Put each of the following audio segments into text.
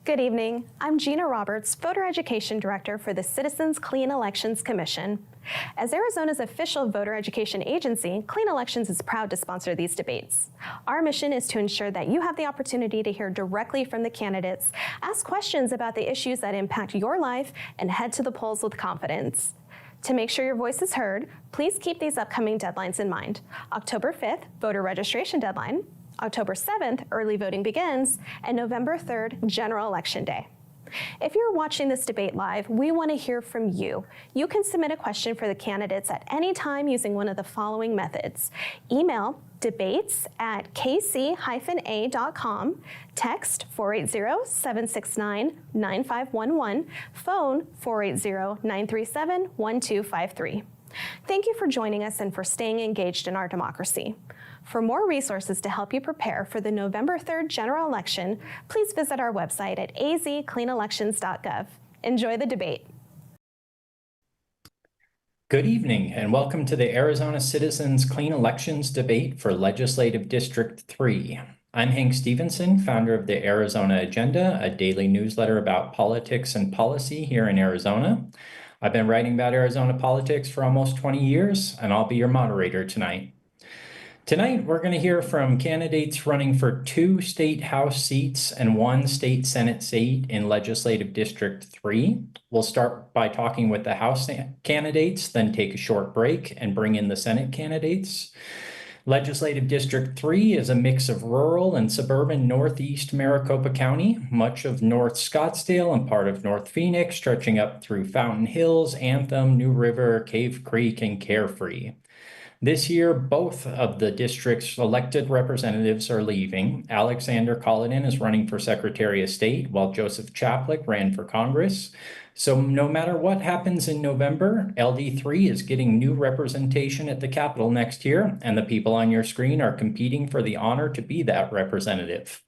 Good evening. I'm Gina Roberts, Voter Education Director for the Citizens Clean Elections Commission. As Arizona's official voter education agency, Clean Elections is proud to sponsor these debates. Our mission is to ensure that you have the opportunity to hear directly from the candidates, ask questions about the issues that impact your life, and head to the polls with confidence. To make sure your voice is heard, please keep these upcoming deadlines in mind. October 5th, voter registration deadline. October 7th, early voting begins, and November 3rd, General Election Day. If you're watching this debate live, we want to hear from you. You can submit a question for the candidates at any time using one of the following methods. Email debates@kc-a.com, text 480-769-9511, phone 480-937-1253. Thank you for joining us and for staying engaged in our democracy. For more resources to help you prepare for the November 3rd general election, please visit our website at azcleanelections.gov. Enjoy the debate. Good evening and welcome to the Arizona Citizens Clean Elections Debate for Legislative District 3. I'm Hank Stevenson, founder of the Arizona Agenda, a daily newsletter about politics and policy here in Arizona. I've been writing about Arizona politics for almost 20 years, and I'll be your moderator tonight. Tonight, we're going to hear from candidates running for 2 state House seats and 1 state Senate seat in Legislative District 3. We'll start by talking with the House candidates, then take a short break and bring in the Senate candidates. Legislative District 3 is a mix of rural and suburban northeast Maricopa County, much of North Scottsdale and part of North Phoenix, stretching up through Fountain Hills, Anthem, New River, Cave Creek, and Carefree. This year, both of the district's elected representatives are leaving. Alexander Cullinan is running for Secretary of State, while Joseph Chaplick ran for Congress. So no matter what happens in November, LD3 is getting new representation at the Capitol next year, and the people on your screen are competing for the honor to be that representative.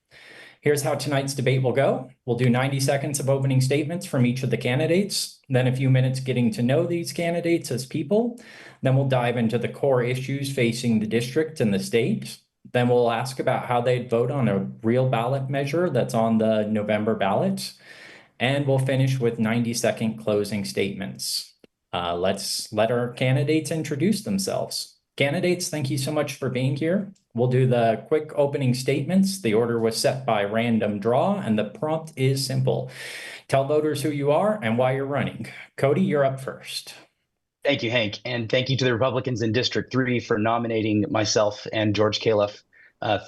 Here's how tonight's debate will go. We'll do 90 seconds of opening statements from each of the candidates, then a few minutes getting to know these candidates as people. Then we'll dive into the core issues facing the district and the state. Then we'll ask about how they'd vote on a real ballot measure that's on the November ballot. And we'll finish with 90-second closing statements. Let's let our candidates introduce themselves. Candidates, thank you so much for being here. We'll do the quick opening statements. The order was set by random draw, and the prompt is simple. Tell voters who you are and why you're running. Cody, you're up first. Thank you, Hank, and thank you to the Republicans in District 3 for nominating myself and George Califf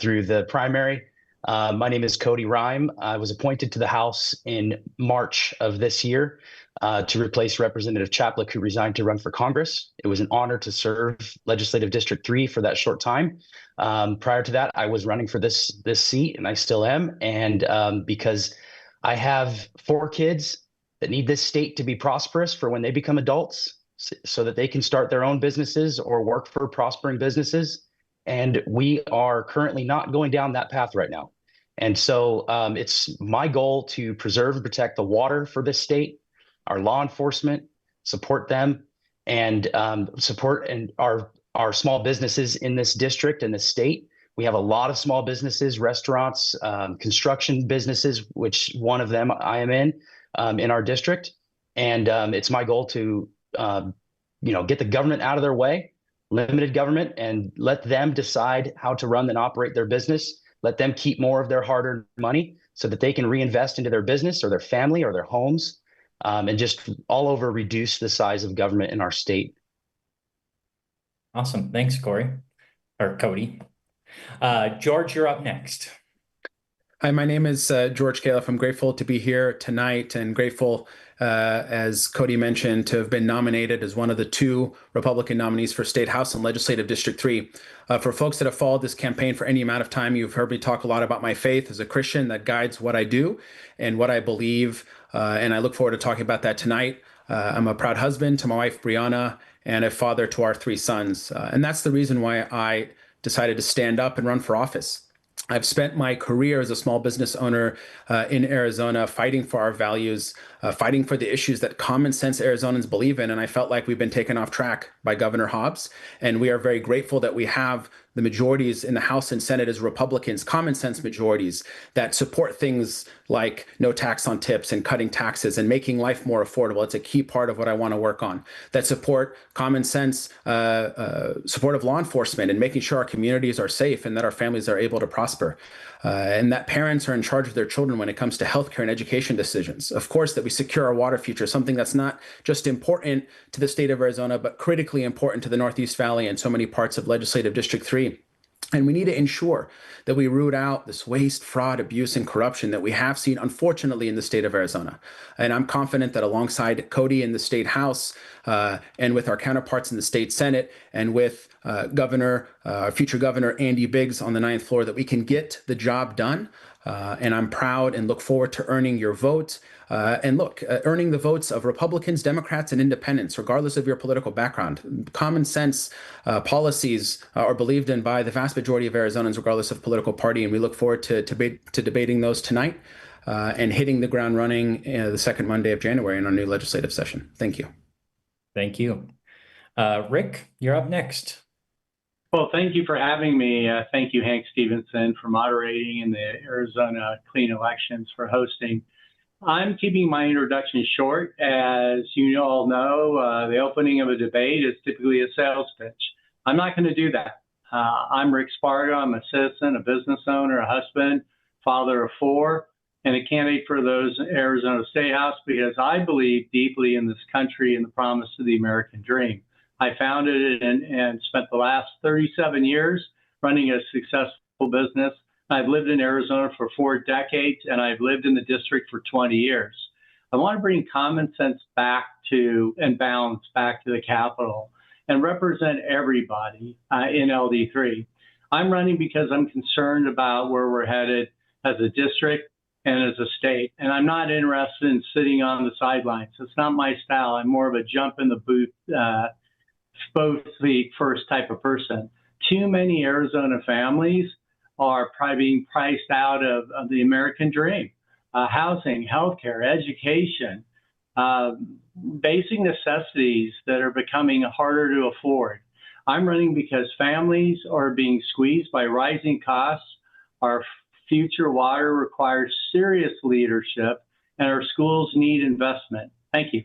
through the primary. My name is Cody Rime. I was appointed to the House in March of this year to replace Representative Chaplick, who resigned to run for Congress. It was an honor to serve Legislative District 3 for that short time. Prior to that, I was running for this seat, and I still am. And because I have 4 kids that need this state to be prosperous for when they become adults, so that they can start their own businesses or work for prospering businesses. And we are currently not going down that path right now. And so it's my goal to preserve and protect the water for this state, our law enforcement, support them, and support our small businesses in this district and this state. We have a lot of small businesses, restaurants, construction businesses, which one of them I am in our district. And it's my goal to get the government out of their way, limited government, and let them decide how to run and operate their business. Let them keep more of their hard-earned money so that they can reinvest into their business or their family or their homes, and just all over reduce the size of government in our state. Awesome. Thanks, Cody. George, you're up next. Hi, my name is George Califf. I'm grateful to be here tonight and grateful, as Cody mentioned, to have been nominated as one of the 2 Republican nominees for State House and Legislative District 3. For folks that have followed this campaign for any amount of time, you've heard me talk a lot about my faith as a Christian that guides what I do and what I believe, and I look forward to talking about that tonight. I'm a proud husband to my wife, Brianna, and a father to our 3 sons, and that's the reason why I decided to stand up and run for office. I've spent my career as a small business owner in Arizona fighting for our values, fighting for the issues that common sense Arizonans believe in. And I felt like we've been taken off track by Governor Hobbs. And we are very grateful that we have the majorities in the House and Senate as Republicans, common sense majorities that support things like no tax on tips and cutting taxes and making life more affordable. It's a key part of what I want to work on. That support common sense, support of law enforcement and making sure our communities are safe and that our families are able to prosper. And that parents are in charge of their children when it comes to healthcare and education decisions. Of course, that we secure our water future, something that's not just important to the state of Arizona, but critically important to the Northeast Valley and so many parts of Legislative District 3. And we need to ensure that we root out this waste, fraud, abuse, and corruption that we have seen, unfortunately, in the state of Arizona. And I'm confident that alongside Cody in the state House and with our counterparts in the state Senate and with future Governor Andy Biggs on the 9th floor, that we can get the job done. And I'm proud and look forward to earning your vote. Earning the votes of Republicans, Democrats, and independents, regardless of your political background. Common sense policies are believed in by the vast majority of Arizonans, regardless of political party. And we look forward to debating those tonight and hitting the ground running the second Monday of January in our new legislative session. Thank you. Thank you. Rick, you're up next. Well, thank you for having me. Thank you, Hank Stevenson, for moderating, and the Arizona Clean Elections for hosting. I'm keeping my introduction short. As you all know, the opening of a debate is typically a sales pitch. I'm not going to do that. I'm Rick Spargo. I'm a citizen, a business owner, a husband, father of 4, and a candidate for those Arizona State House because I believe deeply in this country and the promise of the American dream. I founded it and spent the last 37 years running a successful business. I've lived in Arizona for 4 decades, and I've lived in the district for 20 years. I want to bring common sense back to and balance back to the Capitol and represent everybody in LD3. I'm running because I'm concerned about where we're headed as a district and as a state, and I'm not interested in sitting on the sidelines. It's not my style. I'm more of a jump in the booth, both feet first type of person. Too many Arizona families are probably being priced out of the American dream. Housing, healthcare, education, basic necessities that are becoming harder to afford. I'm running because families are being squeezed by rising costs. Our future water requires serious leadership, and our schools need investment. Thank you.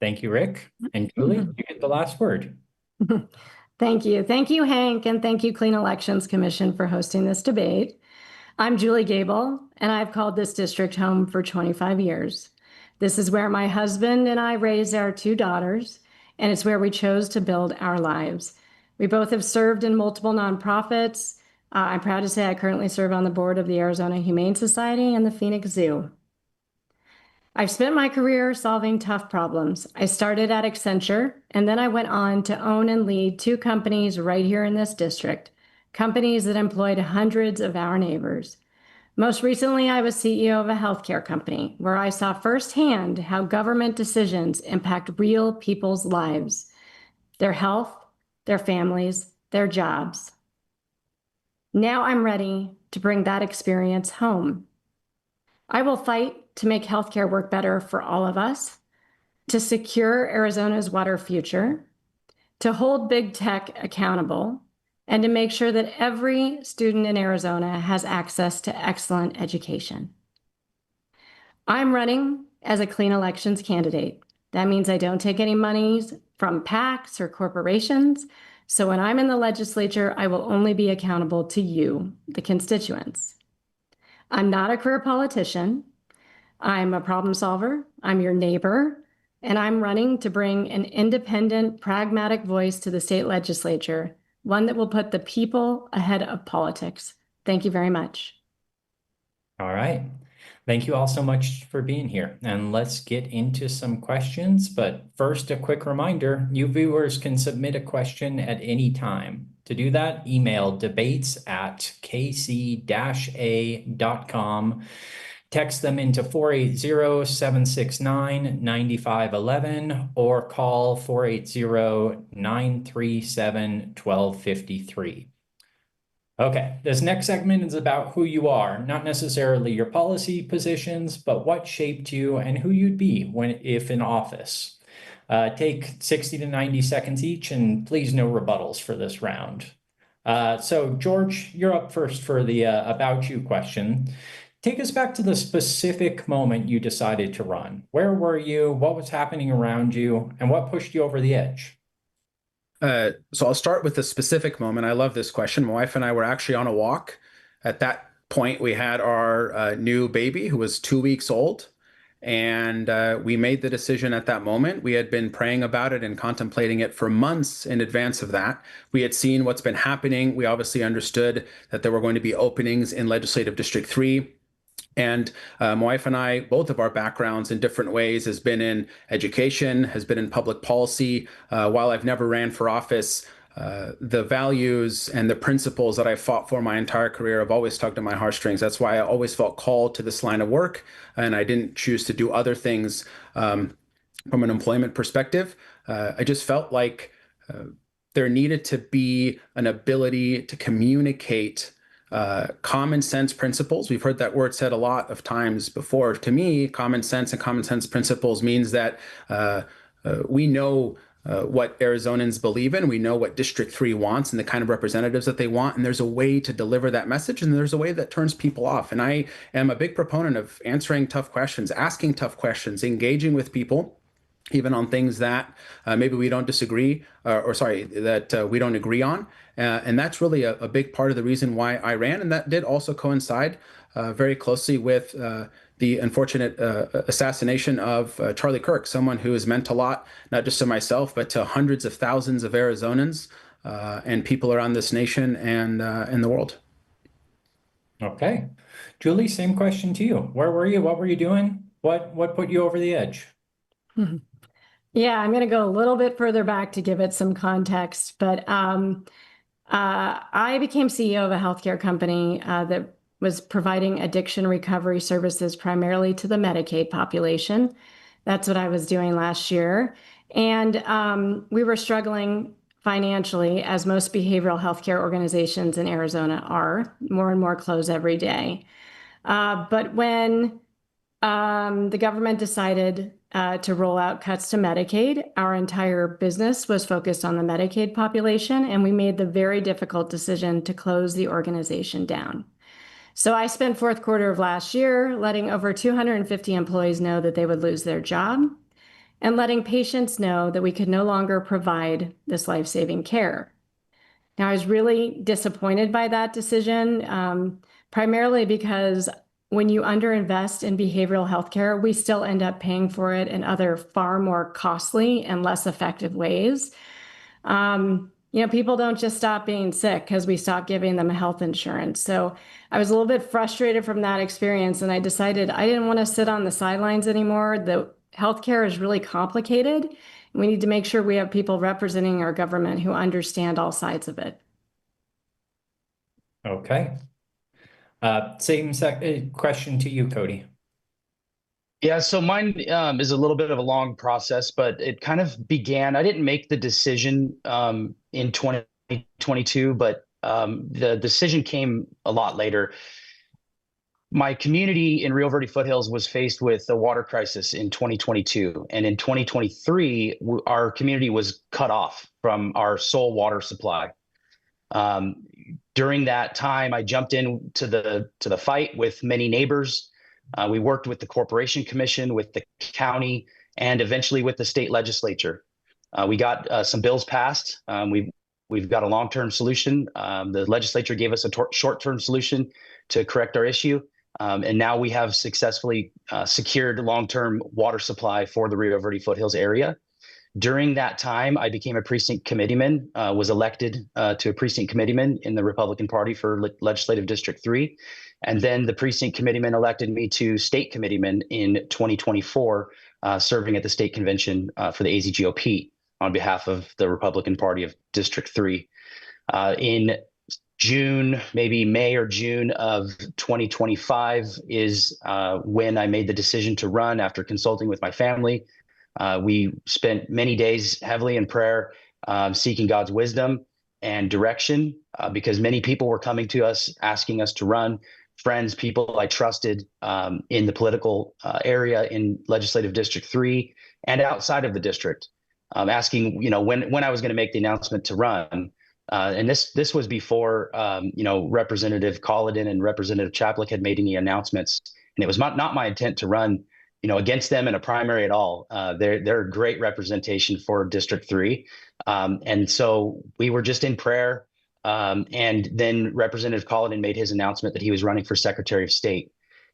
Thank you, Rick. And Julie, you get the last word. Thank you. Thank you, Hank, and thank you, Clean Elections Commission, for hosting this debate. I'm Julie Gable, and I've called this district home for 25 years. This is where my husband and I raised our 2 daughters, and it's where we chose to build our lives. We both have served in multiple nonprofits. I'm proud to say I currently serve on the board of the Arizona Humane Society and the Phoenix Zoo. I've spent my career solving tough problems. I started at Accenture, and then I went on to own and lead 2 companies right here in this district, companies that employed hundreds of our neighbors. Most recently, I was CEO of a healthcare company where I saw firsthand how government decisions impact real people's lives, their health, their families, their jobs. Now I'm ready to bring that experience home. I will fight to make healthcare work better for all of us, to secure Arizona's water future, to hold big tech accountable, and to make sure that every student in Arizona has access to excellent education. I'm running as a clean elections candidate. That means I don't take any monies from PACs or corporations. So when I'm in the legislature, I will only be accountable to you, the constituents. I'm not a career politician. I'm a problem solver. I'm your neighbor. And I'm running to bring an independent, pragmatic voice to the state legislature, one that will put the people ahead of politics. Thank you very much. All right. Thank you all so much for being here. And let's get into some questions. But first, a quick reminder, you viewers can submit a question at any time. To do that, email debates@kc-a.com. Text them into 480-769-9511 or call 480-937-1253. Okay, this next segment is about who you are, not necessarily your policy positions, but what shaped you and who you'd be if in office. Take 60 to 90 seconds each, and please no rebuttals for this round. So George, you're up first for the about you question. Take us back to the specific moment you decided to run. Where were you? What was happening around you? And what pushed you over the edge? So I'll start with the specific moment. I love this question. My wife and I were actually on a walk. At that point, we had our new baby who was 2 weeks old. And we made the decision at that moment. We had been praying about it and contemplating it for months in advance of that. We had seen what's been happening. We obviously understood that there were going to be openings in Legislative District 3. And my wife and I, both of our backgrounds in different ways, has been in education, has been in public policy. While I've never ran for office, the values and the principles that I fought for my entire career have always tugged at my heartstrings. That's why I always felt called to this line of work, and I didn't choose to do other things from an employment perspective. I just felt like there needed to be an ability to communicate common sense principles. We've heard that word said a lot of times before. To me, common sense and common sense principles means that we know what Arizonans believe in. We know what District 3 wants and the kind of representatives that they want. And there's a way to deliver that message, and there's a way that turns people off. And I am a big proponent of answering tough questions, asking tough questions, engaging with people, even on things that maybe we don't disagree, that we don't agree on. And that's really a big part of the reason why I ran. And that did also coincide very closely with the unfortunate assassination of Charlie Kirk, someone who has meant a lot, not just to myself, but to hundreds of thousands of Arizonans and people around this nation and in the world. Okay. Julie, same question to you. Where were you? What were you doing? What put you over the edge? Yeah, I'm going to go a little bit further back to give it some context, but I became CEO of a healthcare company that was providing addiction recovery services primarily to the Medicaid population. That's what I was doing last year. And we were struggling financially, as most behavioral healthcare organizations in Arizona are. More and more close every day. But when the government decided to roll out cuts to Medicaid, our entire business was focused on the Medicaid population, and we made the very difficult decision to close the organization down. So I spent fourth quarter of last year letting over 250 employees know that they would lose their job, and letting patients know that we could no longer provide this life-saving care. Now, I was really disappointed by that decision, primarily because when you underinvest in behavioral healthcare, we still end up paying for it in other far more costly and less effective ways. People don't just stop being sick because we stop giving them health insurance. So I was a little bit frustrated from that experience, and I decided I didn't want to sit on the sidelines anymore. The healthcare is really complicated. We need to make sure we have people representing our government who understand all sides of it. Okay. Same question to you, Cody. Yeah, so mine is a little bit of a long process, but it kind of began. I didn't make the decision in 2022, but the decision came a lot later. My community in Rio Verde Foothills was faced with a water crisis in 2022. And in 2023, our community was cut off from our sole water supply. During that time, I jumped into the fight with many neighbors. We worked with the Corporation Commission, with the county, and eventually with the state legislature. We got some bills passed. We've got a long-term solution. The legislature gave us a short-term solution to correct our issue. And now we have successfully secured long-term water supply for the Rio Verde Foothills area. During that time, I became a precinct committeeman, was elected to a precinct committeeman in the Republican Party for Legislative District 3. And then the precinct committeeman elected me to state committeeman in 2024, serving at the state convention for the AZGOP on behalf of the Republican Party of District 3. In June, maybe May or June of 2025 is when I made the decision to run after consulting with my family. We spent many days heavily in prayer, seeking God's wisdom and direction, because many people were coming to us, asking us to run. Friends, people I trusted in the political area in Legislative District 3 and outside of the district. asking, when I was going to make the announcement to run. And this was before, Representative Colladin and Representative Chaplik had made any announcements. And it was not my intent to run, against them in a primary at all. They're a great representation for District 3. And so we were just in prayer. And then Representative Colladin made his announcement that he was running for Secretary of State.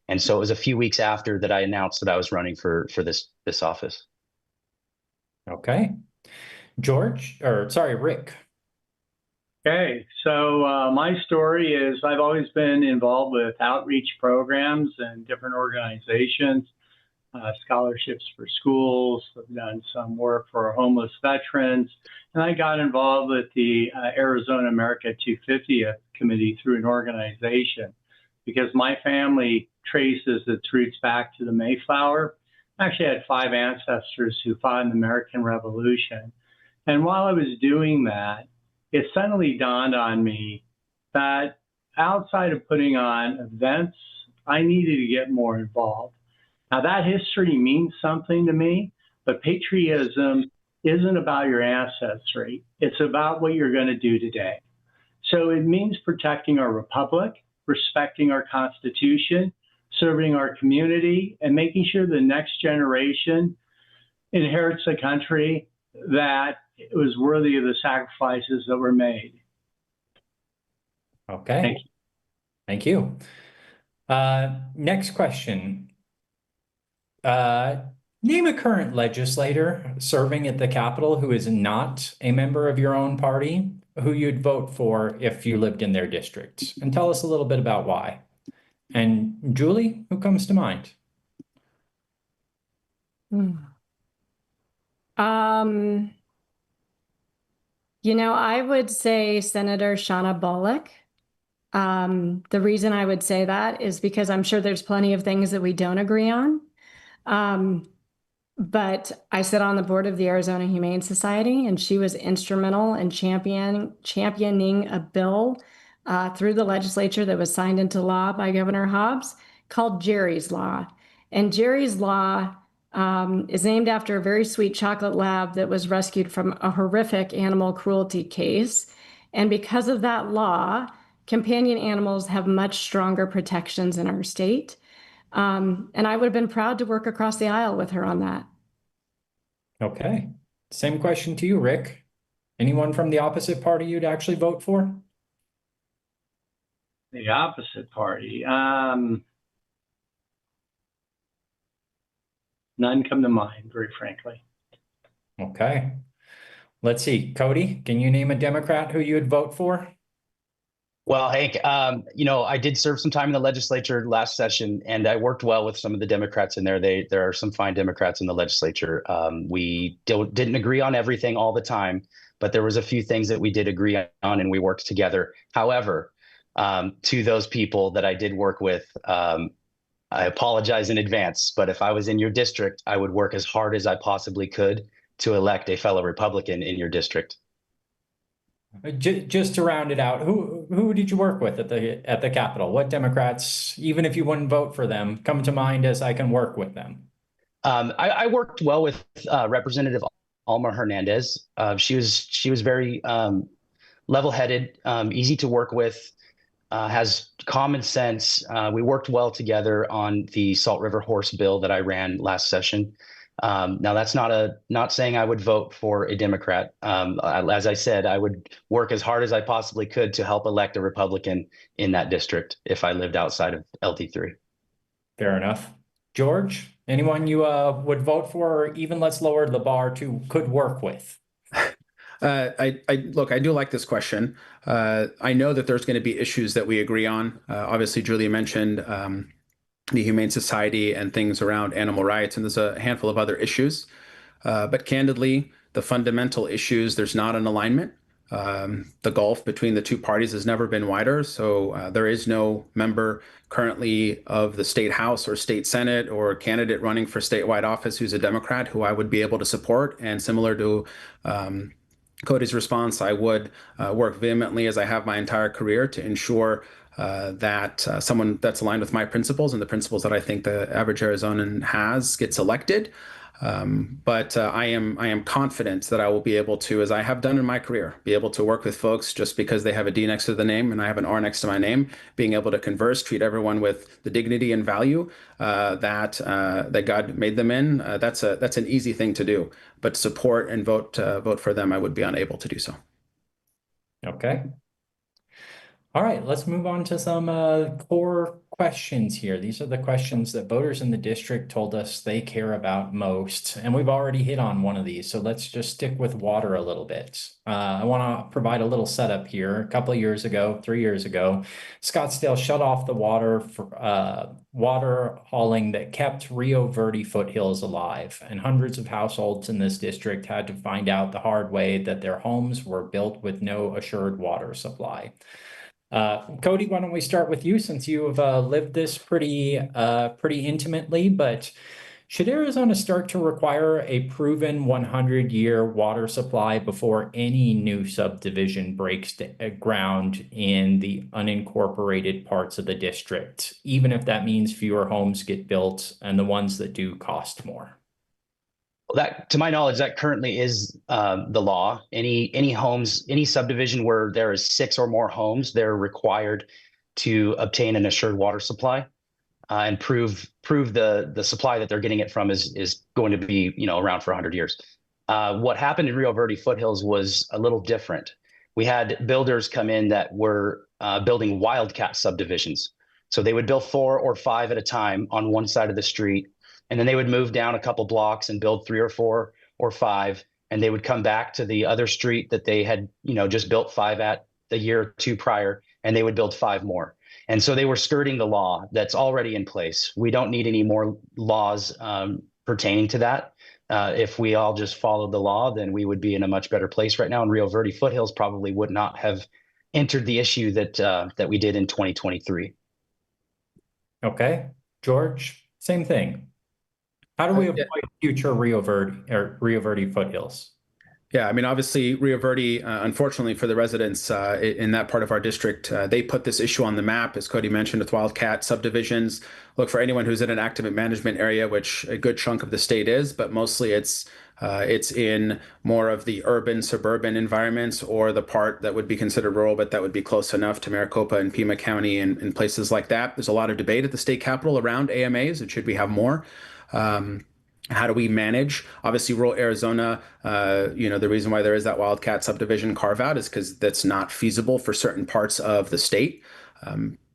And so it was a few weeks after that I announced that I was running for this office. Okay. Rick. Okay, so my story is I've always been involved with outreach programs and different organizations, scholarships for schools. I've done some work for homeless veterans, and I got involved with the Arizona America 250th Committee through an organization because my family traces its roots back to the Mayflower. I actually had 5 ancestors who fought in the American Revolution. And while I was doing that, it suddenly dawned on me that outside of putting on events, I needed to get more involved. Now, that history means something to me, but patriotism isn't about your ancestry. It's about what you're going to do today. So it means protecting our republic, respecting our Constitution, serving our community, and making sure the next generation inherits a country that was worthy of the sacrifices that were made. Okay. Thank you. Next question. Name a current legislator serving at the Capitol who is not a member of your own party, who you'd vote for if you lived in their district, and tell us a little bit about why. And Julie, who comes to mind? I would say Senator Shauna Bullock. The reason I would say that is because I'm sure there's plenty of things that we don't agree on. But I sit on the board of the Arizona Humane Society, and she was instrumental in championing a bill through the legislature that was signed into law by Governor Hobbs called Jerry's Law. And Jerry's Law is named after a very sweet chocolate lab that was rescued from a horrific animal cruelty case. And because of that law, companion animals have much stronger protections in our state. And I would have been proud to work across the aisle with her on that. Okay. Same question to you, Rick. Anyone from the opposite party you'd actually vote for? The opposite party. None come to mind, very frankly. Okay. Let's see. Cody, can you name a Democrat who you would vote for? Well, Hank, I did serve some time in the legislature last session, and I worked well with some of the Democrats in there. There are some fine Democrats in the legislature. We didn't agree on everything all the time, but there was a few things that we did agree on, and we worked together. However, to those people that I did work with, I apologize in advance, but if I was in your district, I would work as hard as I possibly could to elect a fellow Republican in your district. Just to round it out, who did you work with at the Capitol? What Democrats, even if you wouldn't vote for them, come to mind as I can work with them? I worked well with Representative Alma Hernandez. She was very level-headed, easy to work with, has common sense. We worked well together on the Salt River Horse bill that I ran last session. Now, that's not saying I would vote for a Democrat. As I said, I would work as hard as I possibly could to help elect a Republican in that district if I lived outside of LD3. Fair enough. George, anyone you would vote for, or even let's lower the bar to could work with? I do like this question. I know that there's going to be issues that we agree on. Obviously, Julia mentioned the Humane Society and things around animal rights, and there's a handful of other issues. But candidly, the fundamental issues, there's not an alignment. The gulf between the two parties has never been wider, so there is no member currently of the state house or state senate or candidate running for statewide office who's a Democrat who I would be able to support. And similar to Cody's response, I would work vehemently, as I have my entire career, to ensure that someone that's aligned with my principles and the principles that I think the average Arizonan has gets elected. But I am confident that I will be able to, as I have done in my career, be able to work with folks just because they have a D next to the name and I have an R next to my name, being able to converse, treat everyone with the dignity and value that God made them in. That's an easy thing to do. But support and vote for them, I would be unable to do so. Okay. All right, let's move on to some core questions here. These are the questions that voters in the district told us they care about most. And we've already hit on one of these, so let's just stick with water a little bit. I want to provide a little setup here. A couple of years ago, 3 years ago, Scottsdale shut off the water for water hauling that kept Rio Verde foothills alive. And hundreds of households in this district had to find out the hard way that their homes were built with no assured water supply. Cody, why don't we start with you since you have lived this pretty intimately, but should Arizona start to require a proven 100-year water supply before any new subdivision breaks ground in the unincorporated parts of the district, even if that means fewer homes get built and the ones that do cost more? That, to my knowledge, that currently is the law. Any homes, any subdivision where there is 6 or more homes, they're required to obtain an assured water supply and prove the supply that they're getting it from is going to be around for 100 years. What happened in Rio Verde foothills was a little different. We had builders come in that were building wildcat subdivisions. So they would build 4 or 5 at a time on one side of the street. And then they would move down a couple blocks and build 3 or 4 or 5. And they would come back to the other street that they had, just built 5 at the year or 2 prior, and they would build 5 more. And so they were skirting the law that's already in place. We don't need any more laws pertaining to that. If we all just followed the law, then we would be in a much better place right now. And Rio Verde foothills probably would not have entered the issue that we did in 2023. Okay, George, same thing. How do we avoid future Rio Verde foothills? Yeah, I mean, obviously, Rio Verde, unfortunately for the residents in that part of our district, they put this issue on the map, as Cody mentioned, with wildcat subdivisions. Look, for anyone who's in an active management area, which a good chunk of the state is, but mostly it's in more of the urban, suburban environments, or the part that would be considered rural, but that would be close enough to Maricopa and Pima County and places like that. There's a lot of debate at the state capitol around AMAs, and should we have more? How do we manage? Obviously, rural Arizona, the reason why there is that wildcat subdivision carve out is because that's not feasible for certain parts of the state.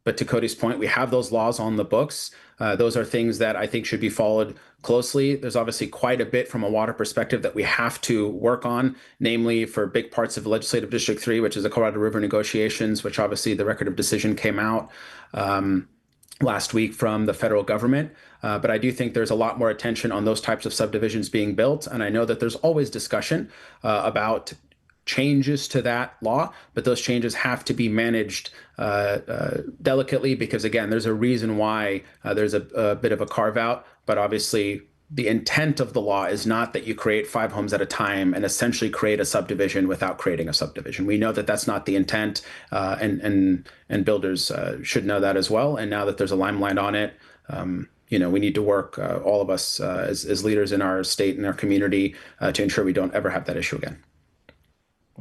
But to Cody's point, we have those laws on the books. Those are things that I think should be followed closely. There's obviously quite a bit from a water perspective that we have to work on, namely for big parts of Legislative District 3, which is the Colorado River negotiations, which obviously the record of decision came out last week from the federal government. But I do think there's a lot more attention on those types of subdivisions being built. And I know that there's always discussion about changes to that law, but those changes have to be managed delicately because, again, there's a reason why there's a bit of a carve out. But obviously, the intent of the law is not that you create 5 homes at a time and essentially create a subdivision without creating a subdivision. We know that that's not the intent, and builders should know that as well. And now that there's a limelight on it, we need to work, all of us as leaders in our state and our community, to ensure we don't ever have that issue again.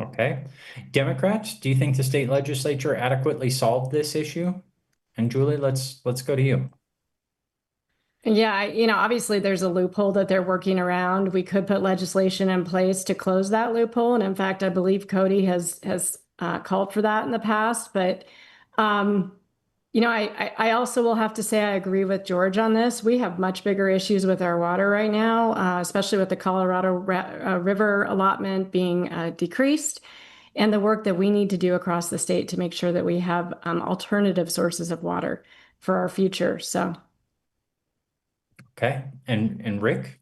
Okay. Democrats, do you think the state legislature adequately solved this issue? And Julie, let's go to you. Yeah, obviously there's a loophole that they're working around. We could put legislation in place to close that loophole. And in fact, I believe Cody has called for that in the past. But, I also will have to say I agree with George on this. We have much bigger issues with our water right now, especially with the Colorado River allotment being decreased and the work that we need to do across the state to make sure that we have alternative sources of water for our future. So. Okay. And Rick?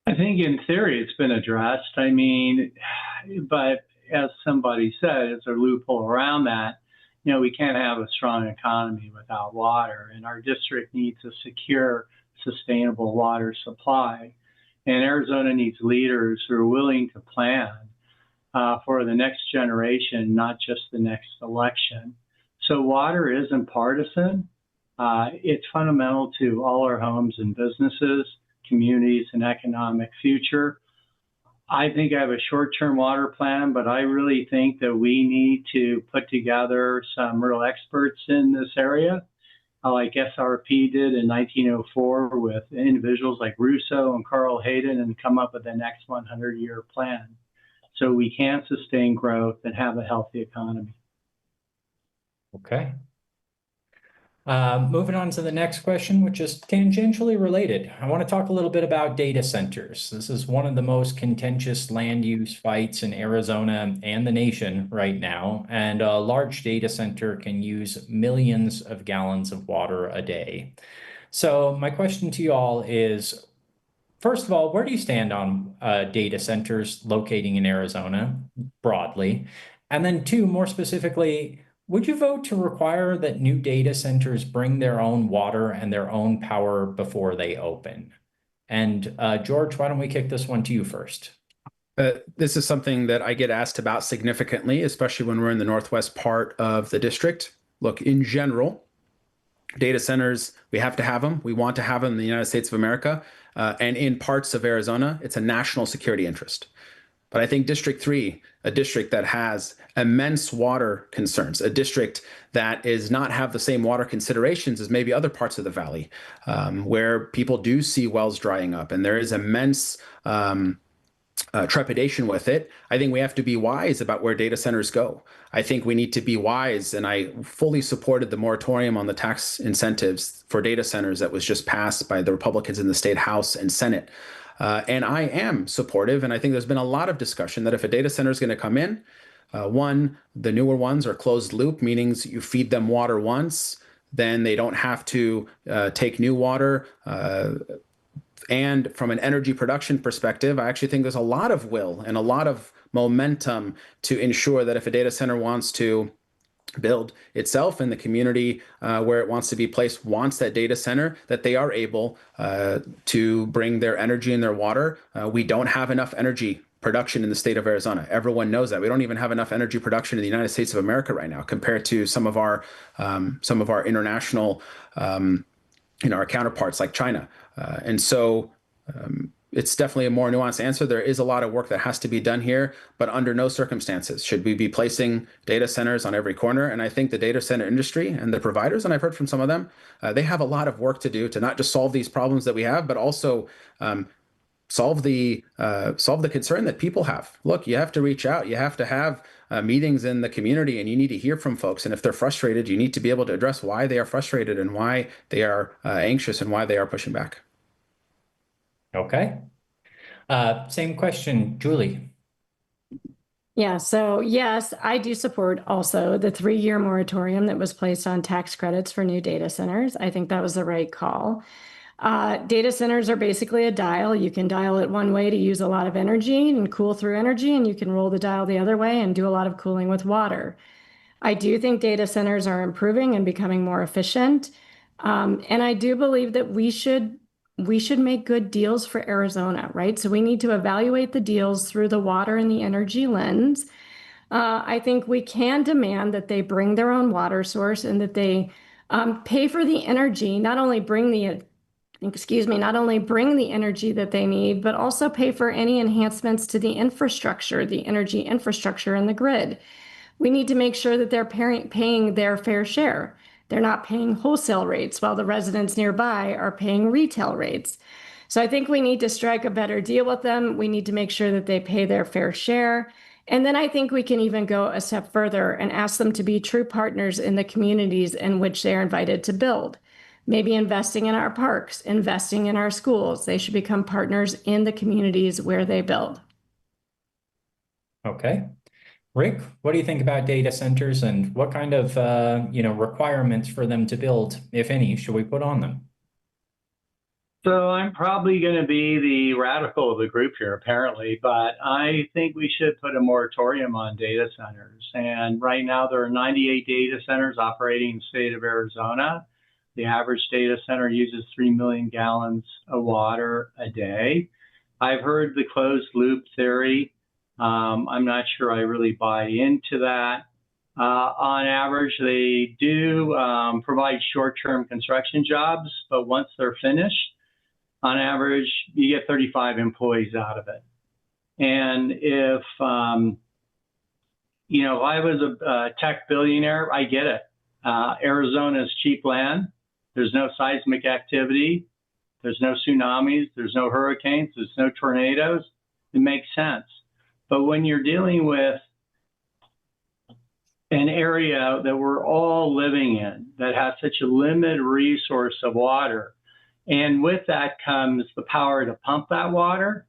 I think in theory it's been addressed. But as somebody said, it's a loophole around that. We can't have a strong economy without water, and our district needs a secure, sustainable water supply. And Arizona needs leaders who are willing to plan for the next generation, not just the next election. So water isn't partisan. It's fundamental to all our homes and businesses, communities and economic future. I think I have a short-term water plan, but I really think that we need to put together some real experts in this area, like SRP did in 1904 with individuals like Russo and Carl Hayden, and come up with the next 100-year plan so we can sustain growth and have a healthy economy. Okay. Moving on to the next question, which is tangentially related. I want to talk a little bit about data centers. This is one of the most contentious land use fights in Arizona and the nation right now. And a large data center can use millions of gallons of water a day. So my question to you all is, first of all, where do you stand on data centers locating in Arizona broadly? And then two, more specifically, would you vote to require that new data centers bring their own water and their own power before they open? And George, why don't we kick this one to you first? This is something that I get asked about significantly, especially when we're in the northwest part of the district. Look, in general, data centers, we have to have them. We want to have them in the United States of America. And in parts of Arizona, it's a national security interest. But I think District 3, a district that has immense water concerns, a district that does not have the same water considerations as maybe other parts of the valley, where people do see wells drying up, and there is immense trepidation with it. I think we have to be wise about where data centers go. I think we need to be wise, and I fully supported the moratorium on the tax incentives for data centers that was just passed by the Republicans in the state House and Senate. And I am supportive, and I think there's been a lot of discussion that if a data center is going to come in, one, the newer ones are closed loop, meaning you feed them water once, then they don't have to take new water. And from an energy production perspective, I actually think there's a lot of will and a lot of momentum to ensure that if a data center wants to build itself in the community where it wants to be placed, wants that data center, that they are able to bring their energy and their water. We don't have enough energy production in the state of Arizona. Everyone knows that. We don't even have enough energy production in the United States of America right now compared to some of our international our counterparts like China. And so it's definitely a more nuanced answer. There is a lot of work that has to be done here, but under no circumstances should we be placing data centers on every corner. And I think the data center industry and the providers, and I've heard from some of them, they have a lot of work to do to not just solve these problems that we have, but also solve the concern that people have. Look, you have to reach out. You have to have meetings in the community, and you need to hear from folks. And if they're frustrated, you need to be able to address why they are frustrated and why they are anxious and why they are pushing back. Okay. Same question, Julie. Yeah, so yes, I do support also the 3-year moratorium that was placed on tax credits for new data centers. I think that was the right call. Data centers are basically a dial. You can dial it one way to use a lot of energy and cool through energy, and you can roll the dial the other way and do a lot of cooling with water. I do think data centers are improving and becoming more efficient. And I do believe that we should make good deals for Arizona, right? So we need to evaluate the deals through the water and the energy lens. I think we can demand that they bring their own water source and that they pay for the energy, not only bring the energy that they need, but also pay for any enhancements to the infrastructure, the energy infrastructure in the grid. We need to make sure that they're paying their fair share. They're not paying wholesale rates while the residents nearby are paying retail rates. So I think we need to strike a better deal with them. We need to make sure that they pay their fair share. And then I think we can even go a step further and ask them to be true partners in the communities in which they're invited to build. Maybe investing in our parks, investing in our schools. They should become partners in the communities where they build. Okay. Rick, what do you think about data centers, and what kind of requirements for them to build, if any, should we put on them? So I'm probably going to be the radical of the group here, apparently, but I think we should put a moratorium on data centers. And right now there are 98 data centers operating in the state of Arizona. The average data center uses 3 million gallons of water a day. I've heard the closed loop theory. I'm not sure I really buy into that. On average, they do provide short-term construction jobs, but once they're finished, on average, you get 35 employees out of it. And if, if I was a tech billionaire, I get it. Arizona's cheap land. There's no seismic activity. There's no tsunamis. There's no hurricanes. There's no tornadoes. It makes sense. But when you're dealing with an area that we're all living in that has such a limited resource of water, and with that comes the power to pump that water.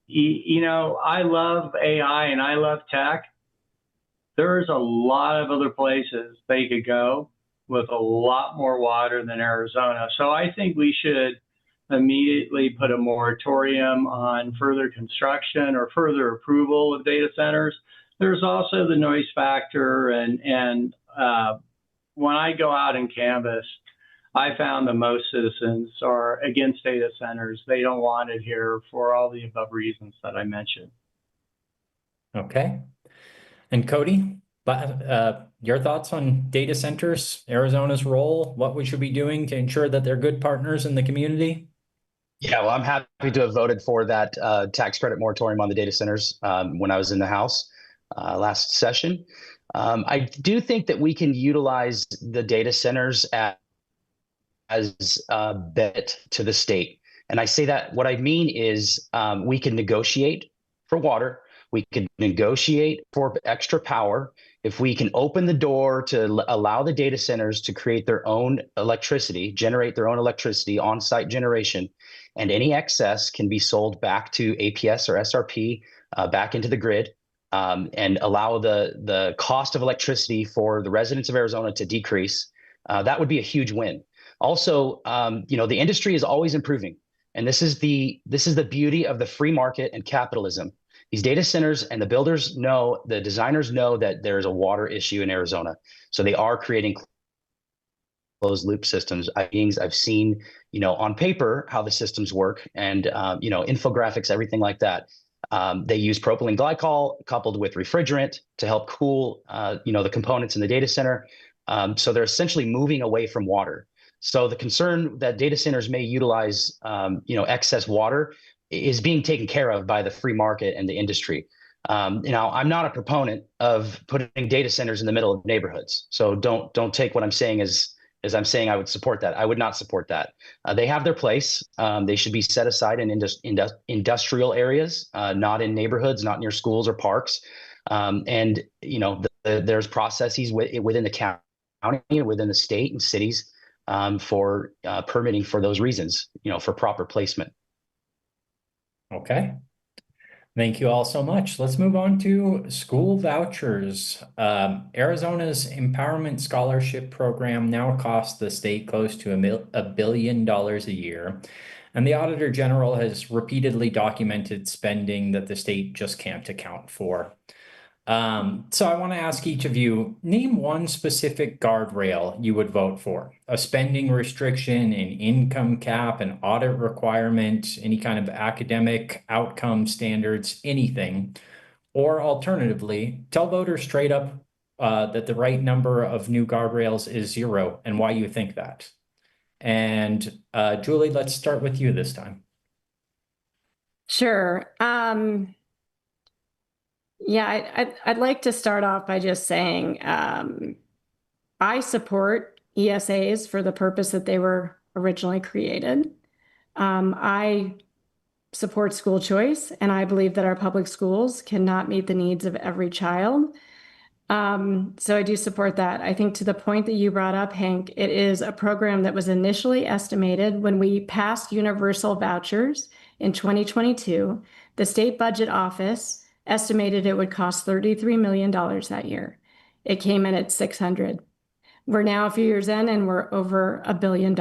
I love AI and I love tech. There's a lot of other places they could go with a lot more water than Arizona. So I think we should immediately put a moratorium on further construction or further approval of data centers. There's also the noise factor, and when I go out and canvass, I found that most citizens are against data centers. They don't want it here for all the above reasons that I mentioned. Okay. And Cody, your thoughts on data centers, Arizona's role, what we should be doing to ensure that they're good partners in the community? Yeah, well, I'm happy to have voted for that tax credit moratorium on the data centers when I was in the House last session. I do think that we can utilize the data centers as a bet to the state. And I say that what I mean is we can negotiate for water. We could negotiate for extra power. If we can open the door to allow the data centers to create their own electricity, generate their own electricity, on-site generation, and any excess can be sold back to APS or SRP, back into the grid, and allow the cost of electricity for the residents of Arizona to decrease, that would be a huge win. Also, the industry is always improving, and this is the beauty of the free market and capitalism. These data centers and the builders know, the designers know that there's a water issue in Arizona, so they are creating closed loop systems. I've seen, on paper how the systems work, and infographics, everything like that. They use propylene glycol coupled with refrigerant to help cool, the components in the data center. So they're essentially moving away from water. So the concern that data centers may utilize, excess water is being taken care of by the free market and the industry. I'm not a proponent of putting data centers in the middle of neighborhoods. So don't take what I'm saying as I'm saying I would support that. I would not support that. They have their place. They should be set aside in industrial areas, not in neighborhoods, not near schools or parks. There's processes within the county and within the state and cities for permitting for those reasons, for proper placement. Okay. Thank you all so much. Let's move on to school vouchers. Arizona's Empowerment Scholarship Program now costs the state close to $1 billion a year. And the Auditor General has repeatedly documented spending that the state just can't account for. So I want to ask each of you, name one specific guardrail you would vote for: a spending restriction, an income cap, an audit requirement, any kind of academic outcome standards, anything. Or alternatively, tell voters straight up that the right number of new guardrails is 0 and why you think that. And Julie, let's start with you this time. Sure. Yeah, I'd like to start off by just saying I support ESAs for the purpose that they were originally created. I support school choice, and I believe that our public schools cannot meet the needs of every child. So I do support that. I think to the point that you brought up, Hank, it is a program that was initially estimated when we passed universal vouchers in 2022. The state budget office estimated it would cost $33 million that year. It came in at 600. We're now a few years in and we're over $1 billion.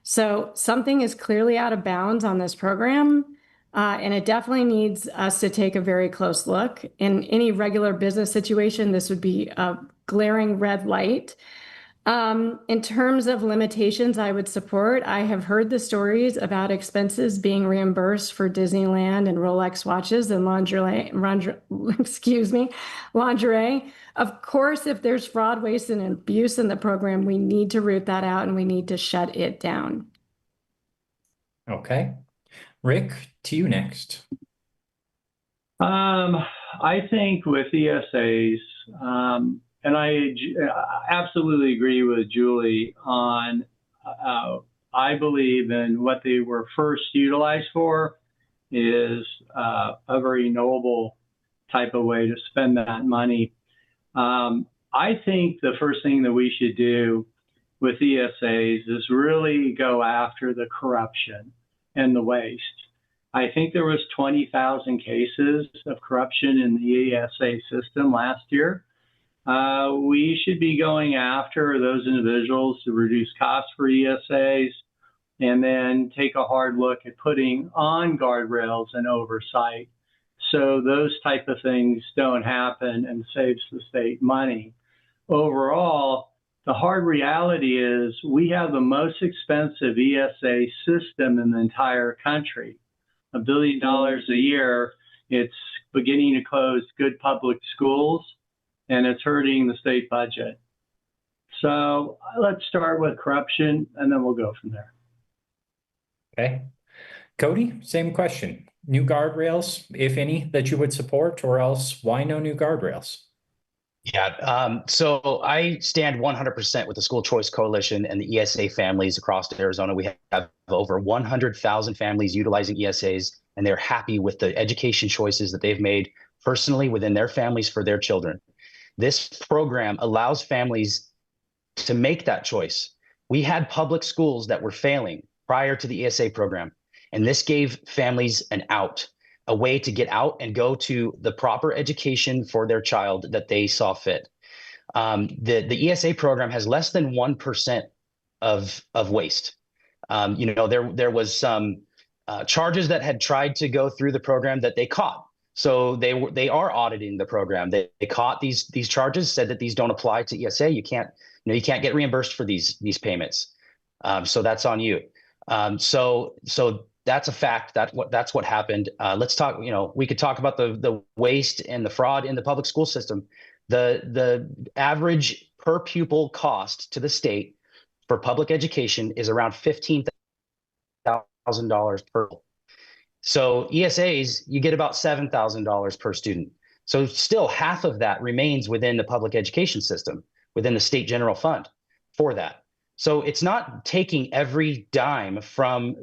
So something is clearly out of bounds on this program, and it definitely needs us to take a very close look. In any regular business situation, this would be a glaring red light. In terms of limitations I would support, I have heard the stories about expenses being reimbursed for Disneyland and Rolex watches and lingerie. Of course, if there's fraud, waste, and abuse in the program, we need to root that out and we need to shut it down. Okay. Rick, to you next. I think with ESAs, and I absolutely agree with Julie on, I believe in what they were first utilized for is a very noble type of way to spend that money. I think the first thing that we should do with ESAs is really go after the corruption and the waste. I think there was 20,000 cases of corruption in the ESA system last year. We should be going after those individuals to reduce costs for ESAs and then take a hard look at putting on guardrails and oversight so those type of things don't happen and saves the state money. Overall, the hard reality is we have the most expensive ESA system in the entire country. $1 billion a year. It's beginning to close good public schools, and it's hurting the state budget. So let's start with corruption, and then we'll go from there. Okay. Cody, same question. New guardrails, if any, that you would support, or else why no new guardrails? Yeah, so I stand 100% with the School Choice Coalition and the ESA families across Arizona. We have over 100,000 families utilizing ESAs, and they're happy with the education choices that they've made personally within their families for their children. This program allows families to make that choice. We had public schools that were failing prior to the ESA program, and this gave families an out, a way to get out and go to the proper education for their child that they saw fit. The ESA program has less than 1% of waste. There was some charges that had tried to go through the program that they caught. So they are auditing the program. They caught these charges, said that these don't apply to ESA. You can't get reimbursed for these payments. So that's on you. So that's a fact. That's what happened. Let's talk. We could talk about the waste and the fraud in the public school system. The average per pupil cost to the state for public education is around $15,000 per. So ESAs, you get about $7,000 per student. So still half of that remains within the public education system, within the state general fund for that. So it's not taking every dime from,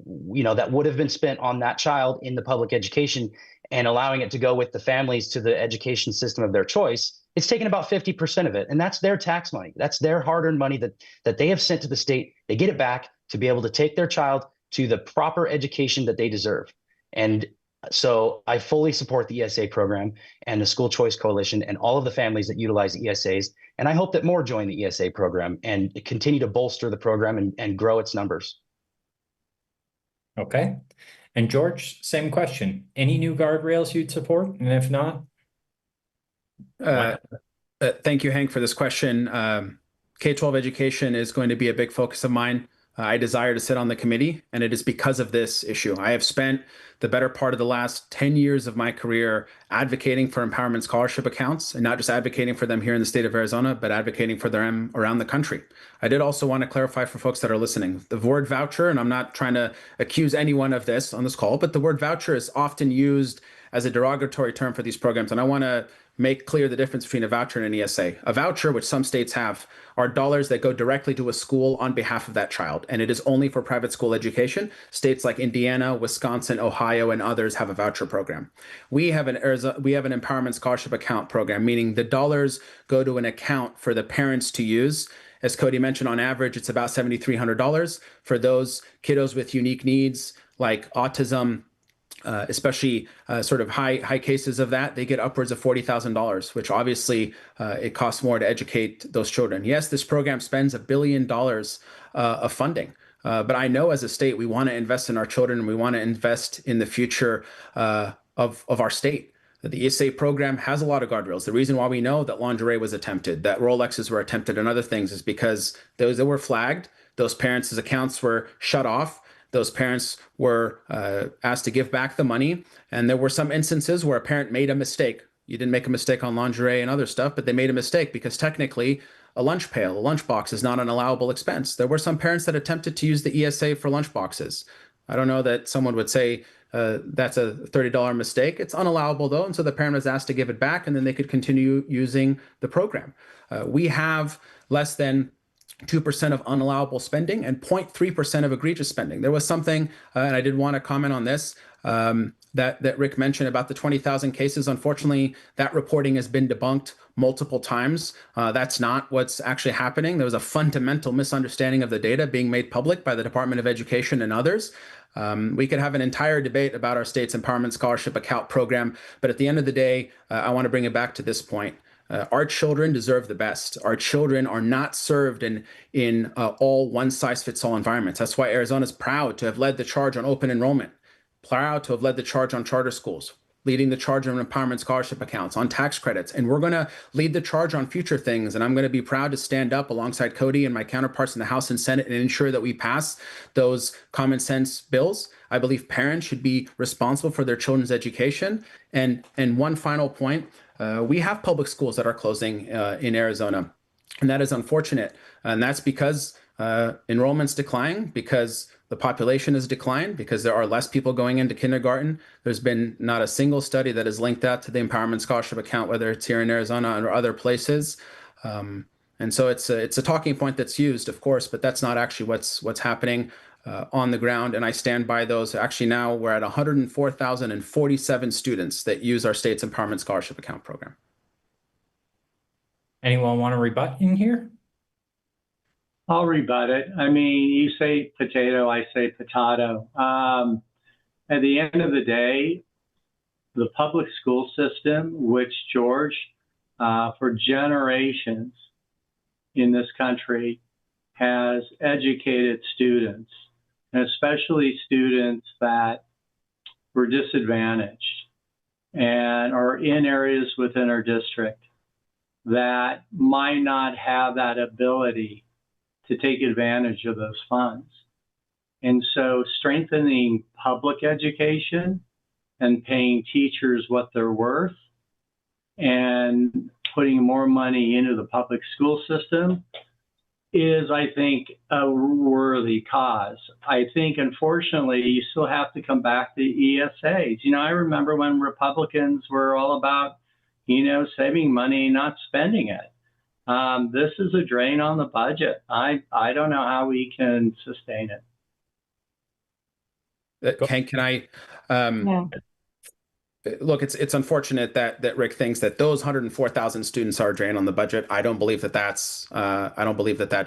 that would have been spent on that child in the public education and allowing it to go with the families to the education system of their choice. It's taken about 50% of it. And that's their tax money. That's their hard-earned money that they have sent to the state. They get it back to be able to take their child to the proper education that they deserve. And so I fully support the ESA program and the School Choice Coalition and all of the families that utilize ESAs. And I hope that more join the ESA program and continue to bolster the program and grow its numbers. Okay. And George, same question. Any new guardrails you'd support? And if not? Thank you, Hank, for this question. K-12 education is going to be a big focus of mine. I desire to sit on the committee, and it is because of this issue. I have spent the better part of the last 10 years of my career advocating for empowerment scholarship accounts, and not just advocating for them here in the state of Arizona, but advocating for them around the country. I did also want to clarify for folks that are listening, the word voucher, and I'm not trying to accuse anyone of this on this call, but the word voucher is often used as a derogatory term for these programs, and I want to make clear the difference between a voucher and an ESA. A voucher, which some states have, are dollars that go directly to a school on behalf of that child, and it is only for private school education. States like Indiana, Wisconsin, Ohio, and others have a voucher program. We have an empowerment scholarship account program, meaning the dollars go to an account for the parents to use. As Cody mentioned, on average, it's about $7,300 for those kiddos with unique needs like autism, especially sort of high cases of that. They get upwards of $40,000, which obviously it costs more to educate those children. Yes, this program spends $1 billion of funding, but I know as a state we want to invest in our children and we want to invest in the future of our state. The ESA program has a lot of guardrails. The reason why we know that lingerie was attempted, that Rolexes were attempted, and other things is because those that were flagged, those parents' accounts were shut off. Those parents were asked to give back the money. And there were some instances where a parent made a mistake. You didn't make a mistake on lingerie and other stuff, but they made a mistake because technically a lunch pail, a lunchbox is not an allowable expense. There were some parents that attempted to use the ESA for lunchboxes. I don't know that someone would say that's a $30 mistake. It's unallowable though, and so the parent was asked to give it back, and then they could continue using the program. We have less than 2% of unallowable spending and 0.3% of egregious spending. There was something, and I did want to comment on this, that Rick mentioned about the 20,000 cases. Unfortunately, that reporting has been debunked multiple times. That's not what's actually happening. There was a fundamental misunderstanding of the data being made public by the Department of Education and others. We could have an entire debate about our state's Empowerment Scholarship Account program, but at the end of the day, I want to bring it back to this point. Our children deserve the best. Our children are not served in all one-size-fits-all environments. That's why Arizona is proud to have led the charge on open enrollment, proud to have led the charge on charter schools, leading the charge on empowerment scholarship accounts, on tax credits. And we're going to lead the charge on future things. And I'm going to be proud to stand up alongside Cody and my counterparts in the House and Senate and ensure that we pass those common sense bills. I believe parents should be responsible for their children's education. And one final point, we have public schools that are closing in Arizona, and that is unfortunate. And that's because enrollment's declining, because the population has declined, because there are less people going into kindergarten. There's been not a single study that has linked that to the Empowerment Scholarship Account, whether it's here in Arizona or other places. And so it's a talking point that's used, of course, but that's not actually what's happening on the ground. And I stand by those. Actually, now we're at 104,047 students that use our state's Empowerment Scholarship Account program. Anyone want to rebut in here? I'll rebut it. I mean, you say potato, I say potato. At the end of the day, the public school system, which, George, for generations in this country has educated students, and especially students that were disadvantaged and are in areas within our district that might not have that ability to take advantage of those funds. And so strengthening public education and paying teachers what they're worth and putting more money into the public school system is, I think, a worthy cause. I think, unfortunately, you still have to come back to ESAs. You know, I remember when Republicans were all about, saving money, not spending it. This is a drain on the budget. I don't know how we can sustain it. Hank, can I? Yeah. Look, it's unfortunate that Rick thinks that those 104,000 students are a drain on the budget. I don't believe that that's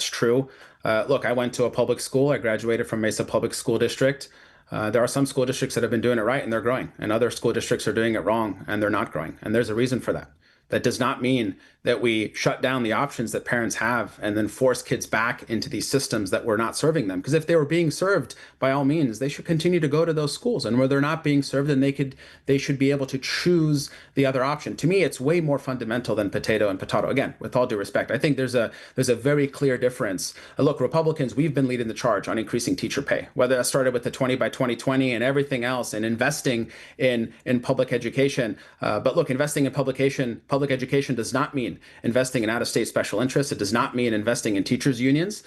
true. Look, I went to a public school. I graduated from Mesa Public School District. There are some school districts that have been doing it right and they're growing, and other school districts are doing it wrong and they're not growing. And there's a reason for that. That does not mean that we shut down the options that parents have and then force kids back into these systems that were not serving them. Because if they were being served, by all means, they should continue to go to those schools. And where they're not being served, then they should be able to choose the other option. To me, it's way more fundamental than potato and potato. Again, with all due respect, I think there's a very clear difference. Look, Republicans, we've been leading the charge on increasing teacher pay, whether that started with the 20 by 2020 and everything else, and investing in public education. But look, investing in public education does not mean investing in out-of-state special interests. It does not mean investing in teachers' unions.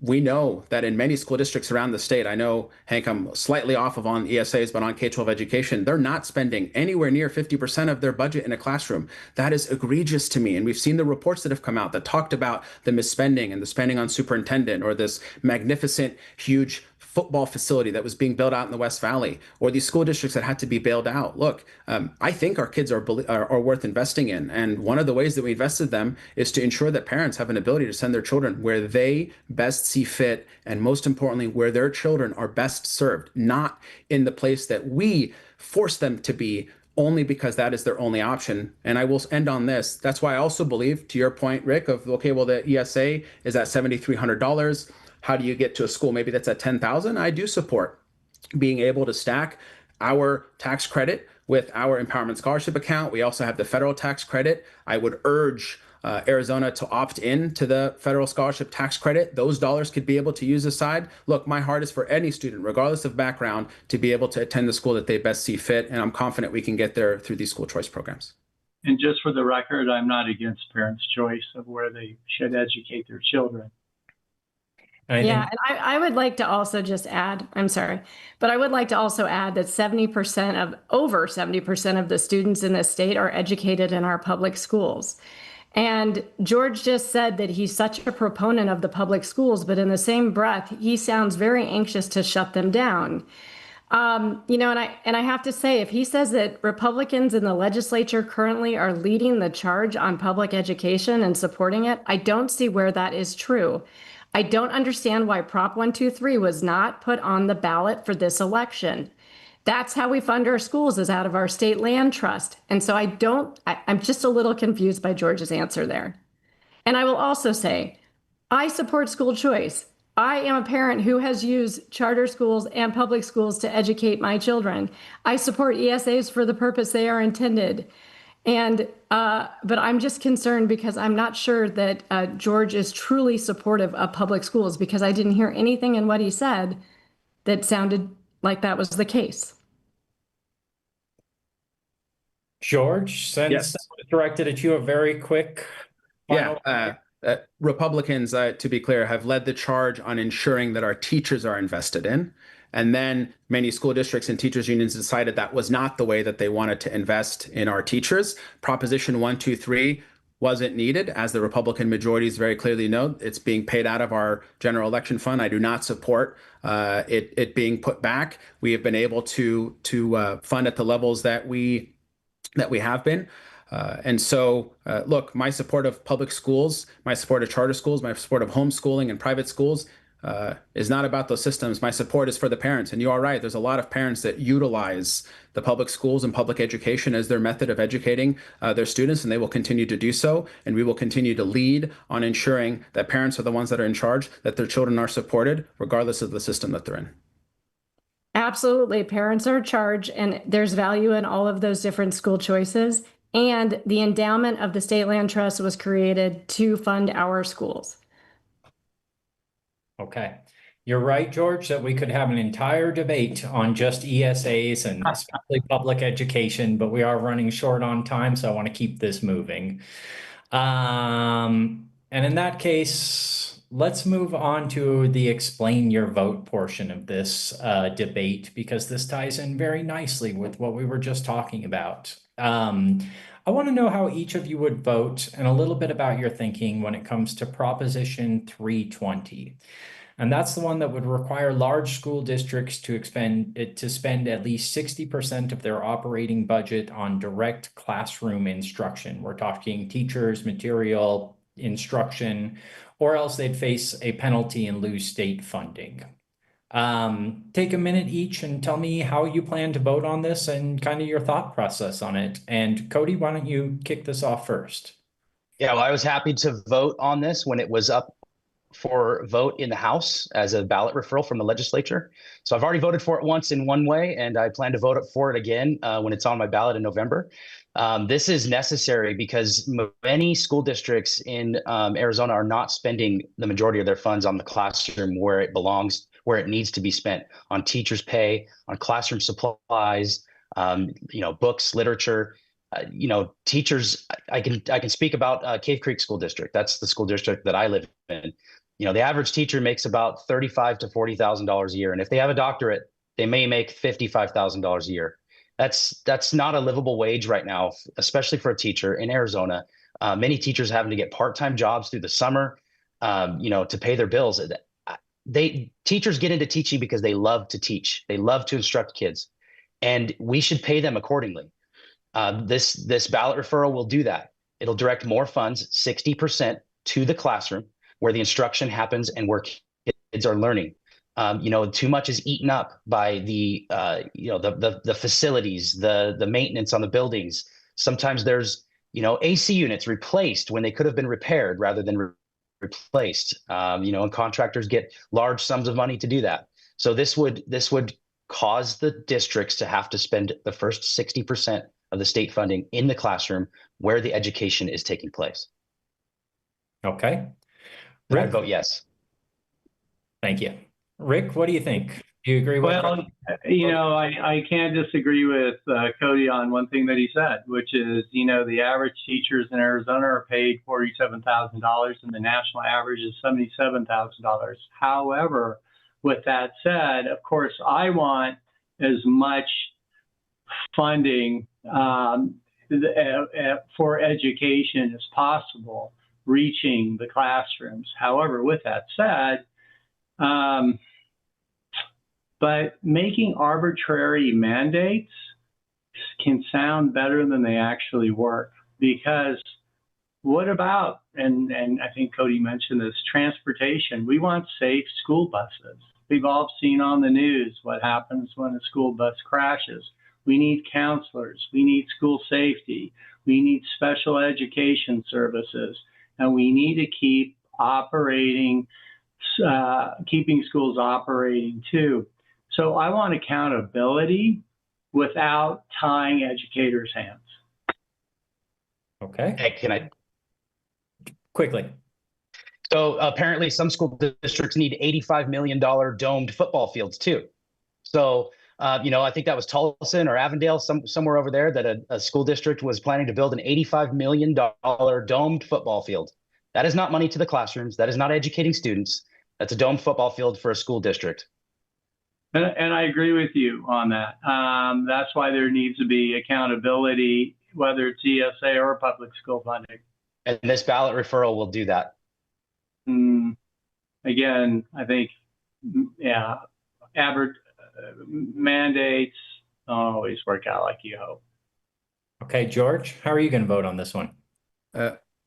We know that in many school districts around the state, I know, Hank, I'm slightly off of on ESAs, but on K-12 education, they're not spending anywhere near 50% of their budget in a classroom. That is egregious to me. And we've seen the reports that have come out that talked about the misspending and the spending on superintendent, or this magnificent, huge football facility that was being built out in the West Valley, or these school districts that had to be bailed out. Look, I think our kids are worth investing in. And one of the ways that we invested them is to ensure that parents have an ability to send their children where they best see fit, and most importantly, where their children are best served, not in the place that we force them to be only because that is their only option. And I will end on this. That's why I also believe, to your point, Rick, of, okay, well, the ESA is at $7,300. How do you get to a school maybe that's at 10,000? I do support being able to stack our tax credit with our Empowerment Scholarship Account. We also have the federal tax credit. I would urge Arizona to opt in to the federal scholarship tax credit. Those dollars could be able to use aside. Look, my heart is for any student, regardless of background, to be able to attend the school that they best see fit. And I'm confident we can get there through these school choice programs. And just for the record, I'm not against parents' choice of where they should educate their children. Yeah, and I would like to also just add, I'm sorry, but I would like to also add that over 70% of the students in this state are educated in our public schools. And George just said that he's such a proponent of the public schools, but in the same breath, he sounds very anxious to shut them down. And I have to say, if he says that Republicans in the legislature currently are leading the charge on public education and supporting it, I don't see where that is true. I don't understand why Prop 123 was not put on the ballot for this election. That's how we fund our schools, is out of our state land trust. And so I'm just a little confused by George's answer there. And I will also say, I support school choice. I am a parent who has used charter schools and public schools to educate my children. I support ESAs for the purpose they are intended. But I'm just concerned because I'm not sure that George is truly supportive of public schools, because I didn't hear anything in what he said that sounded like that was the case. George, since Yes. that was directed at you, a very quick final. Republicans, to be clear, have led the charge on ensuring that our teachers are invested in. And then many school districts and teachers unions decided that was not the way that they wanted to invest in our teachers. Proposition 123 wasn't needed, as the Republican majorities very clearly know. It's being paid out of our general election fund. I do not support it being put back. We have been able to fund at the levels that we have been. Look, my support of public schools, my support of charter schools, my support of homeschooling and private schools is not about those systems. My support is for the parents. And you are right, there's a lot of parents that utilize the public schools and public education as their method of educating their students, and they will continue to do so. And we will continue to lead on ensuring that parents are the ones that are in charge, that their children are supported, regardless of the system that they're in. Absolutely. Parents are in charge, and there's value in all of those different school choices. And the endowment of the State Land Trust was created to fund our schools. Okay. You're right, George, that we could have an entire debate on just ESAs and especially public education, but we are running short on time, so I want to keep this moving. And in that case, let's move on to the explain your vote portion of this debate, because this ties in very nicely with what we were just talking about. I want to know how each of you would vote and a little bit about your thinking when it comes to Proposition 320. And that's the one that would require large school districts to spend at least 60% of their operating budget on direct classroom instruction. We're talking teachers, material, instruction, or else they'd face a penalty and lose state funding. Take a minute each and tell me how you plan to vote on this and kind of your thought process on it. And Cody, why don't you kick this off first? Yeah, well, I was happy to vote on this when it was up for vote in the House as a ballot referral from the legislature. So I've already voted for it once in one way, and I plan to vote for it again when it's on my ballot in November. This is necessary because many school districts in Arizona are not spending the majority of their funds on the classroom where it belongs, where it needs to be spent, on teachers' pay, on classroom supplies, books, literature. Teachers. I can speak about Cave Creek School District. That's the school district that I live in. The average teacher makes about $35,000 to $40,000 a year, and if they have a doctorate, they may make $55,000 a year. That's not a livable wage right now, especially for a teacher in Arizona. Many teachers having to get part-time jobs through the summer, to pay their bills. Teachers get into teaching because they love to teach. They love to instruct kids, and we should pay them accordingly. This ballot referral will do that. It'll direct more funds, 60%, to the classroom where the instruction happens and where kids are learning. Too much is eaten up by the facilities, the maintenance on the buildings. Sometimes there's AC units replaced when they could have been repaired rather than replaced. And contractors get large sums of money to do that. So this would cause the districts to have to spend the first 60% of the state funding in the classroom where the education is taking place. Okay. Rick, I vote yes. Thank you. Rick, what do you think? Do you agree with Well, I can't disagree with Cody on one thing that he said, which is, the average teachers in Arizona are paid $47,000 and the national average is $77,000. However, with that said, of course, I want as much funding for education as possible, reaching the classrooms. However, with that said, but making arbitrary mandates can sound better than they actually work, because what about, and I think Cody mentioned this, transportation. We want safe school buses. We've all seen on the news what happens when a school bus crashes. We need counselors. We need school safety. We need special education services. And we need to keep keeping schools operating too. So I want accountability without tying educators' hands. Okay. Hey, can I? Quickly. So apparently some school districts need $85 million domed football fields too. So, I think that was Tolleson or Avondale, somewhere over there, that a school district was planning to build an $85 million domed football field. That is not money to the classrooms. That is not educating students. That's a domed football field for a school district. And I agree with you on that. That's why there needs to be accountability, whether it's ESA or public school funding. And this ballot referral will do that. Again, I think, mandates don't always work out like you hope. Okay, George, how are you going to vote on this one?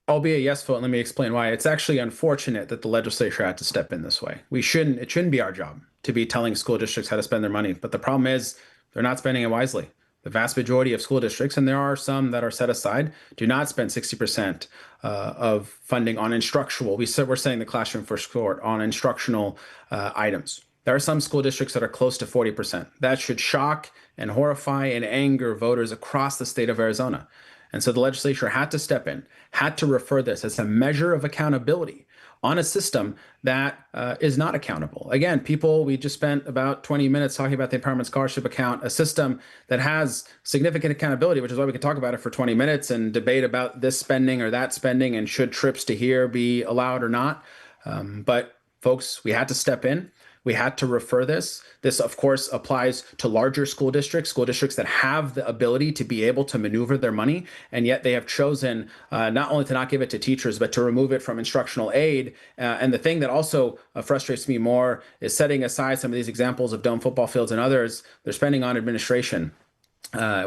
I'll be a yes vote, and let me explain why. It's actually unfortunate that the legislature had to step in this way. It shouldn't be our job to be telling school districts how to spend their money. But the problem is they're not spending it wisely. The vast majority of school districts, and there are some that are set aside, do not spend 60% of funding on instructional. We're saying the classroom for short, on instructional items. There are some school districts that are close to 40%. That should shock and horrify and anger voters across the state of Arizona. And so the legislature had to step in, had to refer this as a measure of accountability on a system that is not accountable. Again, we just spent about 20 minutes talking about the Empowerment Scholarship Account, a system that has significant accountability, which is why we can talk about it for 20 minutes and debate about this spending or that spending and should trips to here be allowed or not. But folks, we had to step in. We had to refer this. This, of course, applies to larger school districts that have the ability to be able to maneuver their money, and yet they have chosen not only to not give it to teachers, but to remove it from instructional aid. And the thing that also frustrates me more is, setting aside some of these examples of dome football fields and others, they're spending on administration,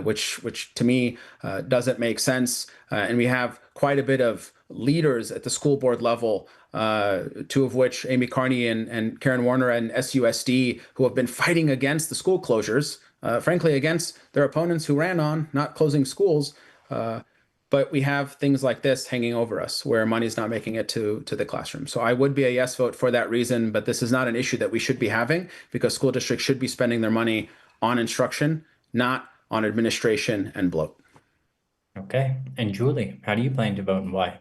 which to me doesn't make sense. And we have quite a bit of leaders at the school board level, two of which, Amy Carney and Karen Warner and SUSD, who have been fighting against the school closures, frankly, against their opponents who ran on not closing schools. But we have things like this hanging over us where money's not making it to the classroom. So I would be a yes vote for that reason, but this is not an issue that we should be having, because school districts should be spending their money on instruction, not on administration and bloat. Okay. And Julie, how do you plan to vote and why?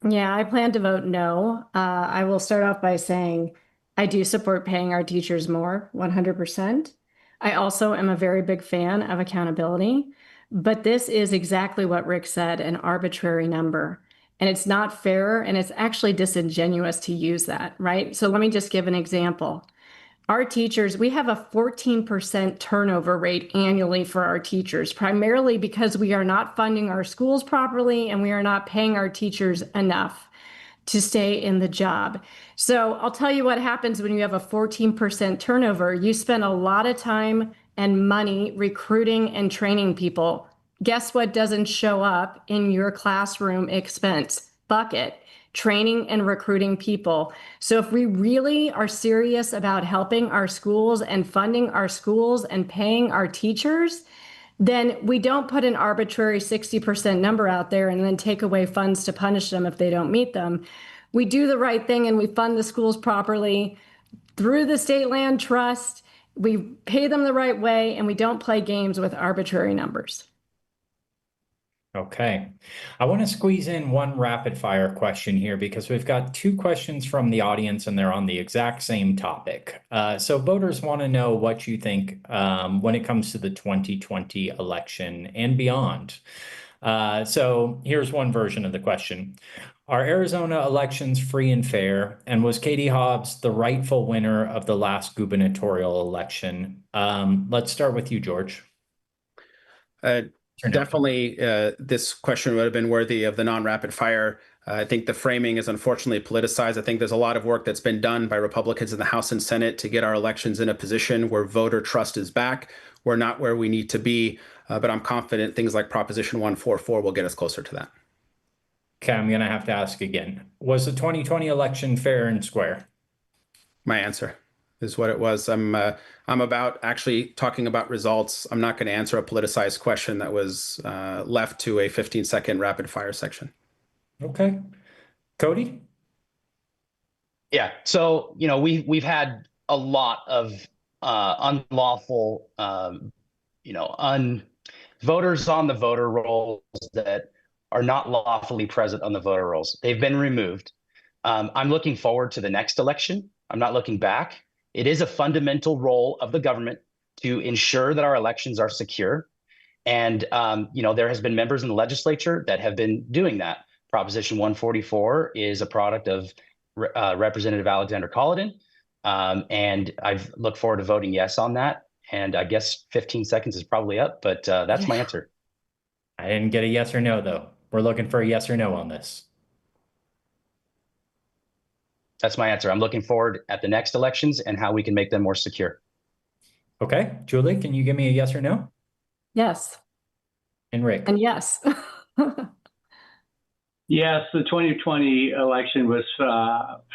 Yeah, I plan to vote no. I will start off by saying I do support paying our teachers more, 100%. I also am a very big fan of accountability, but this is exactly what Rick said, an arbitrary number. And it's not fair, and it's actually disingenuous to use that, right? So let me just give an example. Our teachers, we have a 14% turnover rate annually for our teachers, primarily because we are not funding our schools properly and we are not paying our teachers enough to stay in the job. So I'll tell you what happens when you have a 14% turnover. You spend a lot of time and money recruiting and training people. Guess what doesn't show up in your classroom expense bucket? Training and recruiting people. So if we really are serious about helping our schools and funding our schools and paying our teachers, then we don't put an arbitrary 60% number out there and then take away funds to punish them if they don't meet them. We do the right thing and we fund the schools properly through the State Land Trust. We pay them the right way, and we don't play games with arbitrary numbers. Okay. I want to squeeze in one rapid fire question here because we've got two questions from the audience and they're on the exact same topic. So voters want to know what you think when it comes to the 2020 election and beyond. So here's one version of the question. Are Arizona elections free and fair? And was Katie Hobbs the rightful winner of the last gubernatorial election? Let's start with you, George. Definitely, this question would have been worthy of the non-rapid fire. I think the framing is unfortunately politicized. I think there's a lot of work that's been done by Republicans in the House and Senate to get our elections in a position where voter trust is back. We're not where we need to be, but I'm confident things like Proposition 144 will get us closer to that. Okay, I'm going to have to ask again. Was the 2020 election fair and square? My answer is what it was. I'm about actually talking about results. I'm not going to answer a politicized question that was left to a 15-second rapid fire section. Okay. Cody? Yeah. So, we've had a lot of unlawful, voters on the voter rolls that are not lawfully present on the voter rolls. They've been removed. I'm looking forward to the next election. I'm not looking back. It is a fundamental role of the government to ensure that our elections are secure. And, there has been members in the legislature that have been doing that. Proposition 144 is a product of Representative Alexander Colladin. And I look forward to voting yes on that. And I guess 15 seconds is probably up, but that's my answer. I didn't get a yes or no, though. We're looking for a yes or no on this. That's my answer. I'm looking forward at the next elections and how we can make them more secure. Okay. Julie, can you give me a yes or no? Yes. And Rick? And yes. Yes, the 2020 election was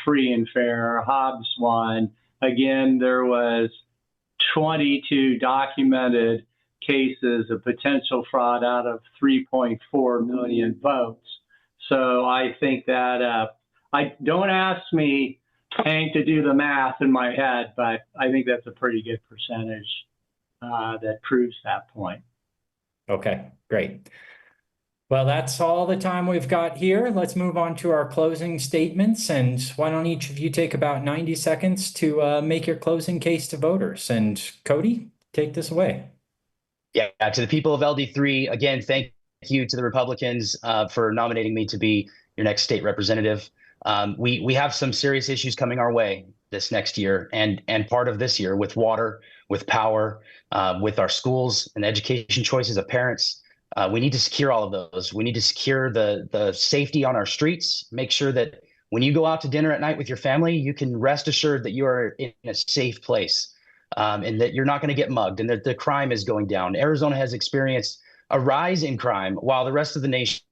free and fair. Hobbs won. Again, there was 22 documented cases of potential fraud out of 3.4 million votes. So I think that I don't ask me, Hank, to do the math in my head, but I think that's a pretty good percentage that proves that point. Okay, great. Well, that's all the time we've got here. Let's move on to our closing statements. And why don't each of you take about 90 seconds to make your closing case to voters? And Cody, take this away. Yeah, to the people of LD3, again, thank you to the Republicans for nominating me to be your next state representative. We have some serious issues coming our way this next year and part of this year with water, with power, with our schools and education choices of parents. We need to secure all of those. We need to secure the safety on our streets, make sure that when you go out to dinner at night with your family, you can rest assured that you are in a safe place and that you're not going to get mugged and that the crime is going down. Arizona has experienced a rise in crime while the rest of the nation,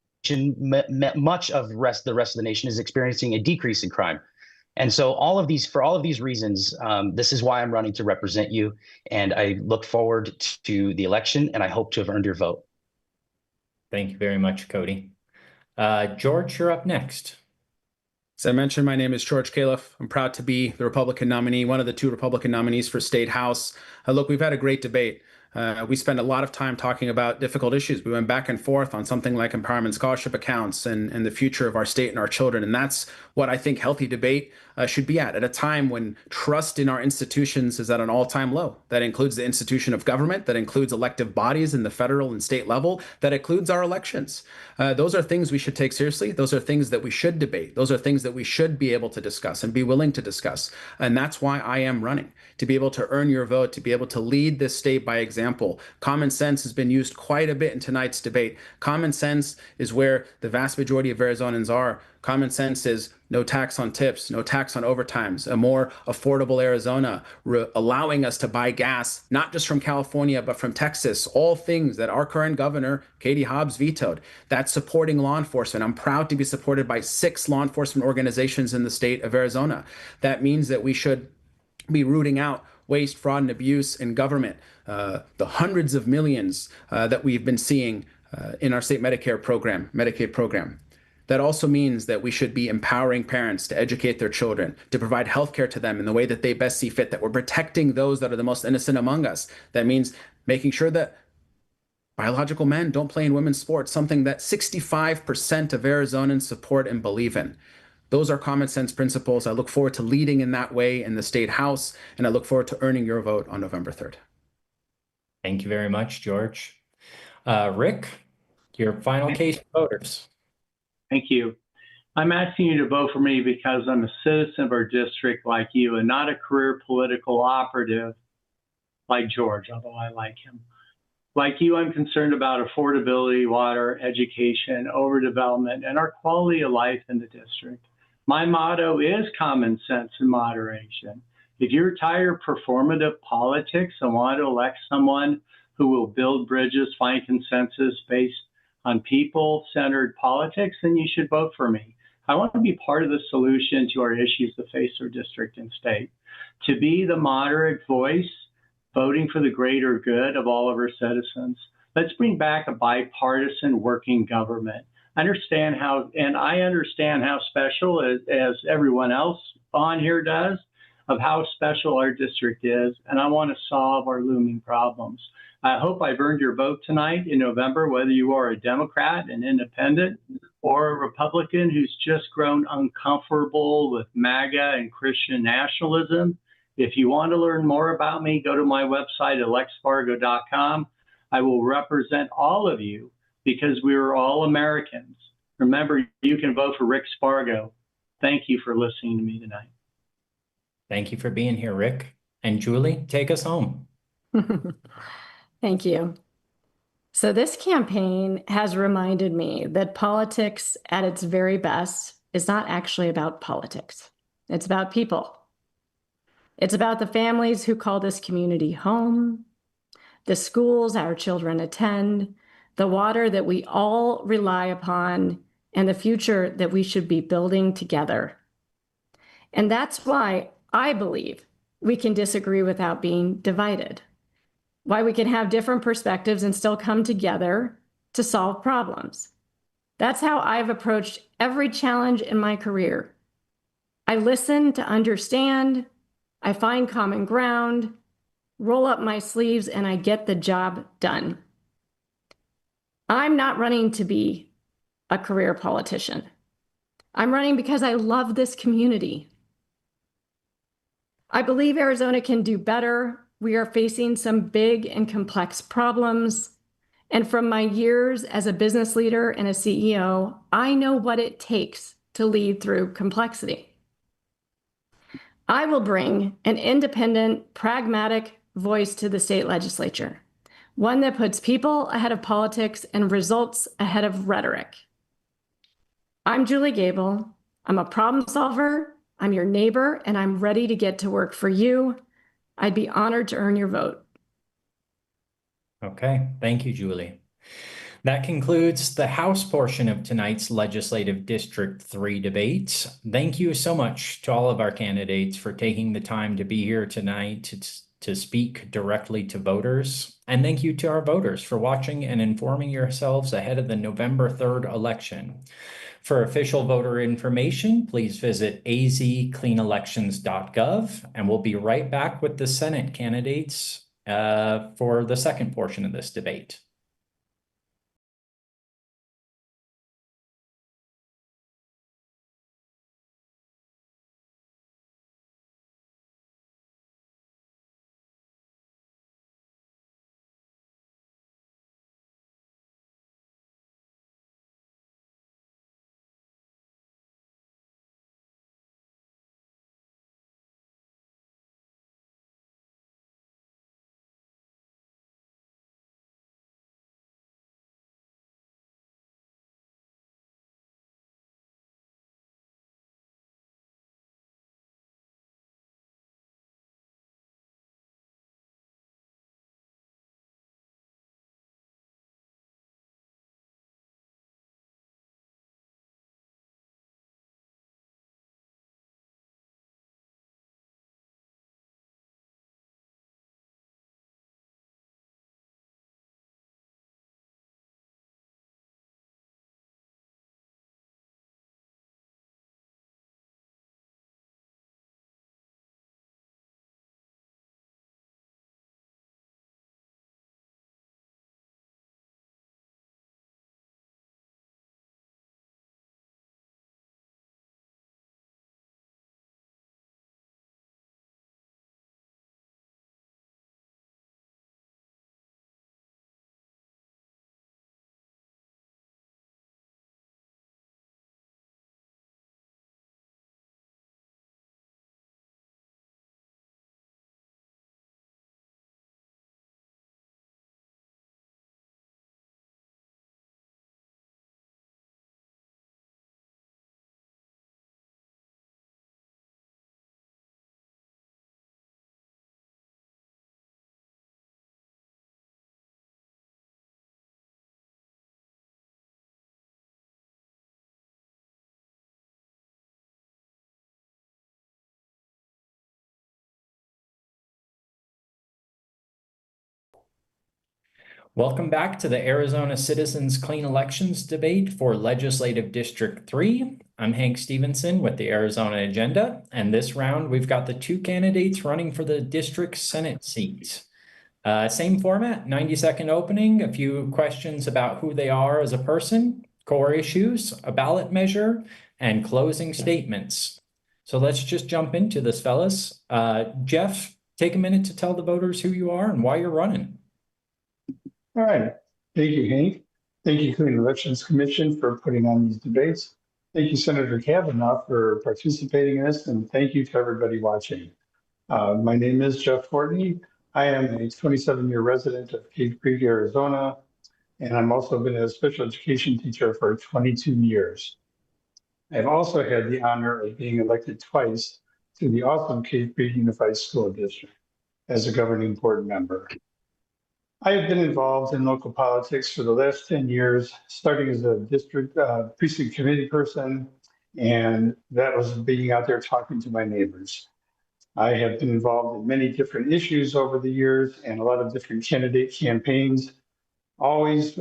much of the rest of the nation is experiencing a decrease in crime. And so for all of these reasons, this is why I'm running to represent you. And I look forward to the election and I hope to have earned your vote. Thank you very much, Cody. George, you're up next. As I mentioned, my name is George Califf. I'm proud to be the Republican nominee, one of the two Republican nominees for State House. Look, we've had a great debate. We spent a lot of time talking about difficult issues. We went back and forth on something like empowerment scholarship accounts and the future of our state and our children. And that's what I think healthy debate should be at a time when trust in our institutions is at an all-time low. That includes the institution of government, that includes elective bodies in the federal and state level, that includes our elections. Those are things we should take seriously. Those are things that we should debate. Those are things that we should be able to discuss and be willing to discuss. And that's why I am running, to be able to earn your vote, to be able to lead this state by example. Common sense has been used quite a bit in tonight's debate. Common sense is where the vast majority of Arizonans are. Common sense is no tax on tips, no tax on overtimes, a more affordable Arizona, allowing us to buy gas, not just from California, but from Texas, all things that our current governor, Katie Hobbs, vetoed. That's supporting law enforcement. I'm proud to be supported by 6 law enforcement organizations in the state of Arizona. That means that we should be rooting out waste, fraud, and abuse in government, the hundreds of millions that we've been seeing in our state Medicare program, Medicaid program. That also means that we should be empowering parents to educate their children, to provide healthcare to them in the way that they best see fit, that we're protecting those that are the most innocent among us. That means making sure that Biological men don't play in women's sports, something that 65% of Arizonans support and believe in. Those are common sense principles. I look forward to leading in that way in the state house, and I look forward to earning your vote on November 3rd. Thank you very much, George. Rick, your final case for voters. Thank you. I'm asking you to vote for me because I'm a citizen of our district like you and not a career political operative like George, although I like him. Like you, I'm concerned about affordability, water, education, overdevelopment, and our quality of life in the district. My motto is common sense and moderation. If you're tired of performative politics and want to elect someone who will build bridges, find consensus based on people-centered politics, then you should vote for me. I want to be part of the solution to our issues that face our district and state. To be the moderate voice, voting for the greater good of all of our citizens. Let's bring back a bipartisan working government. I understand how special, as everyone else on here does, of how special our district is, and I want to solve our looming problems. I hope I've earned your vote tonight in November, whether you are a Democrat, an independent, or a Republican who's just grown uncomfortable with MAGA and Christian nationalism. If you want to learn more about me, go to my website, electsfargo.com. I will represent all of you because we are all Americans. Remember, you can vote for Rick Spargo. Thank you for listening to me tonight. Thank you for being here, Rick. And Julie, take us home. Thank you. So this campaign has reminded me that politics at its very best is not actually about politics. It's about people. It's about the families who call this community home, the schools our children attend, the water that we all rely upon, and the future that we should be building together. And that's why I believe we can disagree without being divided, why we can have different perspectives and still come together to solve problems. That's how I've approached every challenge in my career. I listen to understand, I find common ground, roll up my sleeves, and I get the job done. I'm not running to be a career politician. I'm running because I love this community. I believe Arizona can do better. We are facing some big and complex problems. And from my years as a business leader and a CEO, I know what it takes to lead through complexity. I will bring an independent, pragmatic voice to the state legislature, one that puts people ahead of politics and results ahead of rhetoric. I'm Julie Gable. I'm a problem solver, I'm your neighbor, and I'm ready to get to work for you. I'd be honored to earn your vote. Okay, thank you, Julie. That concludes the House portion of tonight's Legislative District 3 debate. Thank you so much to all of our candidates for taking the time to be here tonight to speak directly to voters. And thank you to our voters for watching and informing yourselves ahead of the November 3rd election. For official voter information, please visit azcleanelections.gov, and we'll be right back with the Senate candidates for the second portion of this debate. Welcome back to the Arizona Citizens Clean Elections Debate for Legislative District 3. I'm Hank Stevenson with the Arizona Agenda, and this round we've got the two candidates running for the district Senate seat. Same format, 90-second opening, a few questions about who they are as a person, core issues, a ballot measure, and closing statements. So let's just jump into this, fellas. Jeff, take a minute to tell the voters who you are and why you're running. All right. Thank you, Hank. Thank you, Clean Elections Commission, for putting on these debates. Thank you, Senator Kavanaugh, for participating in this, and thank you to everybody watching. My name is Jeff Fortney. I am a 27-year resident of Cave Creek, Arizona, and I'm also been a special education teacher for 22 years. I've also had the honor of being elected twice to the awesome Cave Creek Unified School District as a governing board member. I have been involved in local politics for the last 10 years, starting as a district precinct committee person, and that was being out there talking to my neighbors. I have been involved in many different issues over the years and a lot of different candidate campaigns, always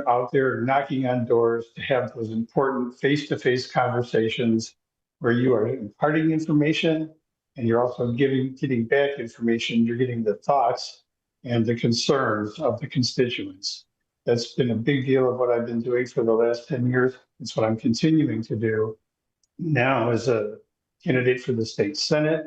out there knocking on doors to have those important face-to-face conversations where you are imparting information and you're also getting back information. You're getting the thoughts and the concerns of the constituents. That's been a big deal of what I've been doing for the last 10 years. It's what I'm continuing to do now as a candidate for the state Senate.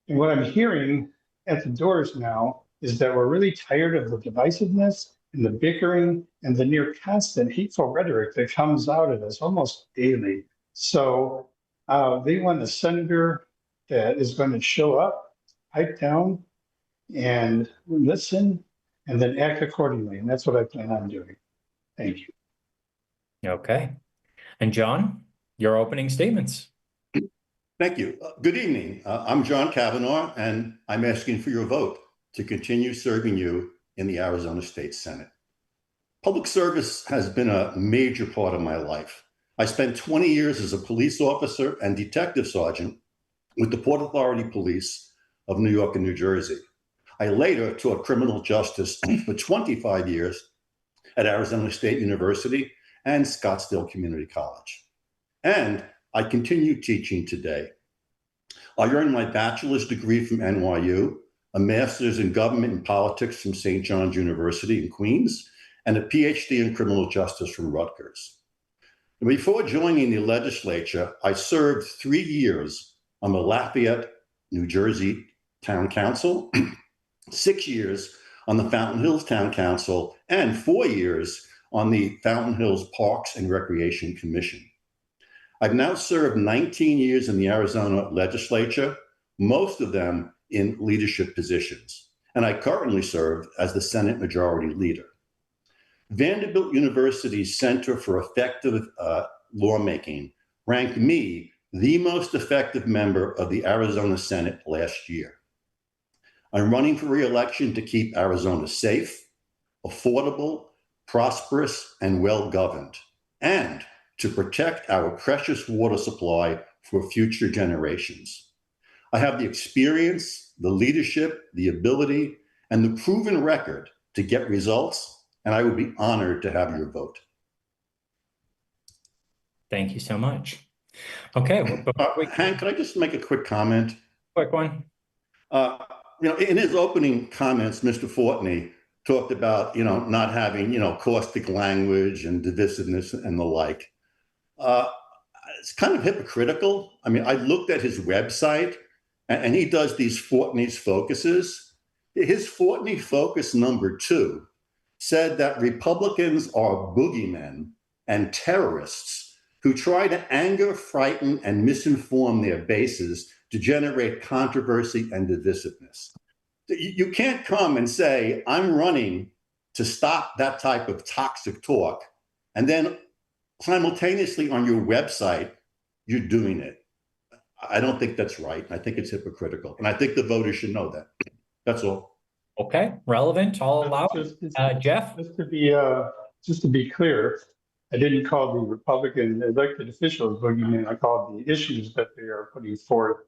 And what I'm hearing at the doors now is that we're really tired of the divisiveness and the bickering and the near constant hateful rhetoric that comes out of us almost daily. So they want a senator that is going to show up, pipe down, and listen, and then act accordingly. And that's what I plan on doing. Thank you. Okay. And John, your opening statements. Thank you. Good evening. I'm John Kavanaugh, and I'm asking for your vote to continue serving you in the Arizona State Senate. Public service has been a major part of my life. I spent 20 years as a police officer and detective sergeant with the Port Authority Police of New York and New Jersey. I later taught criminal justice for 25 years at Arizona State University and Scottsdale Community College. And I continue teaching today. I earned my bachelor's degree from NYU, a master's in government and politics from St. John's University in Queens, and a PhD in criminal justice from Rutgers. And before joining the legislature, I served 3 years on the Lafayette, New Jersey Town Council, 6 years on the Fountain Hills Town Council, and 4 years on the Fountain Hills Parks and Recreation Commission. I've now served 19 years in the Arizona legislature, most of them in leadership positions, and I currently serve as the Senate Majority Leader. Vanderbilt University's Center for Effective Lawmaking ranked me the most effective member of the Arizona Senate last year. I'm running for re-election to keep Arizona safe, affordable, prosperous, and well-governed, and to protect our precious water supply for future generations. I have the experience, the leadership, the ability, and the proven record to get results, and I would be honored to have your vote. Thank you so much. Okay. Hank, could I just make a quick comment? Quick one. In his opening comments, Mr. Fortney talked about, not having, caustic language and divisiveness and the like. It's kind of hypocritical. I mean, I looked at his website and he does these Fortney's focuses. His Fortney focus number 2 said that Republicans are boogeymen and terrorists who try to anger, frighten, and misinform their bases to generate controversy and divisiveness. You can't come and say, I'm running to stop that type of toxic talk, and then simultaneously on your website, you're doing it. I don't think that's right. I think it's hypocritical. And I think the voters should know that. That's all. Okay, relevant, I'll allow Jeff? Just to be clear, I didn't call the Republican elected officials boogeymen. I called the issues that they are putting forth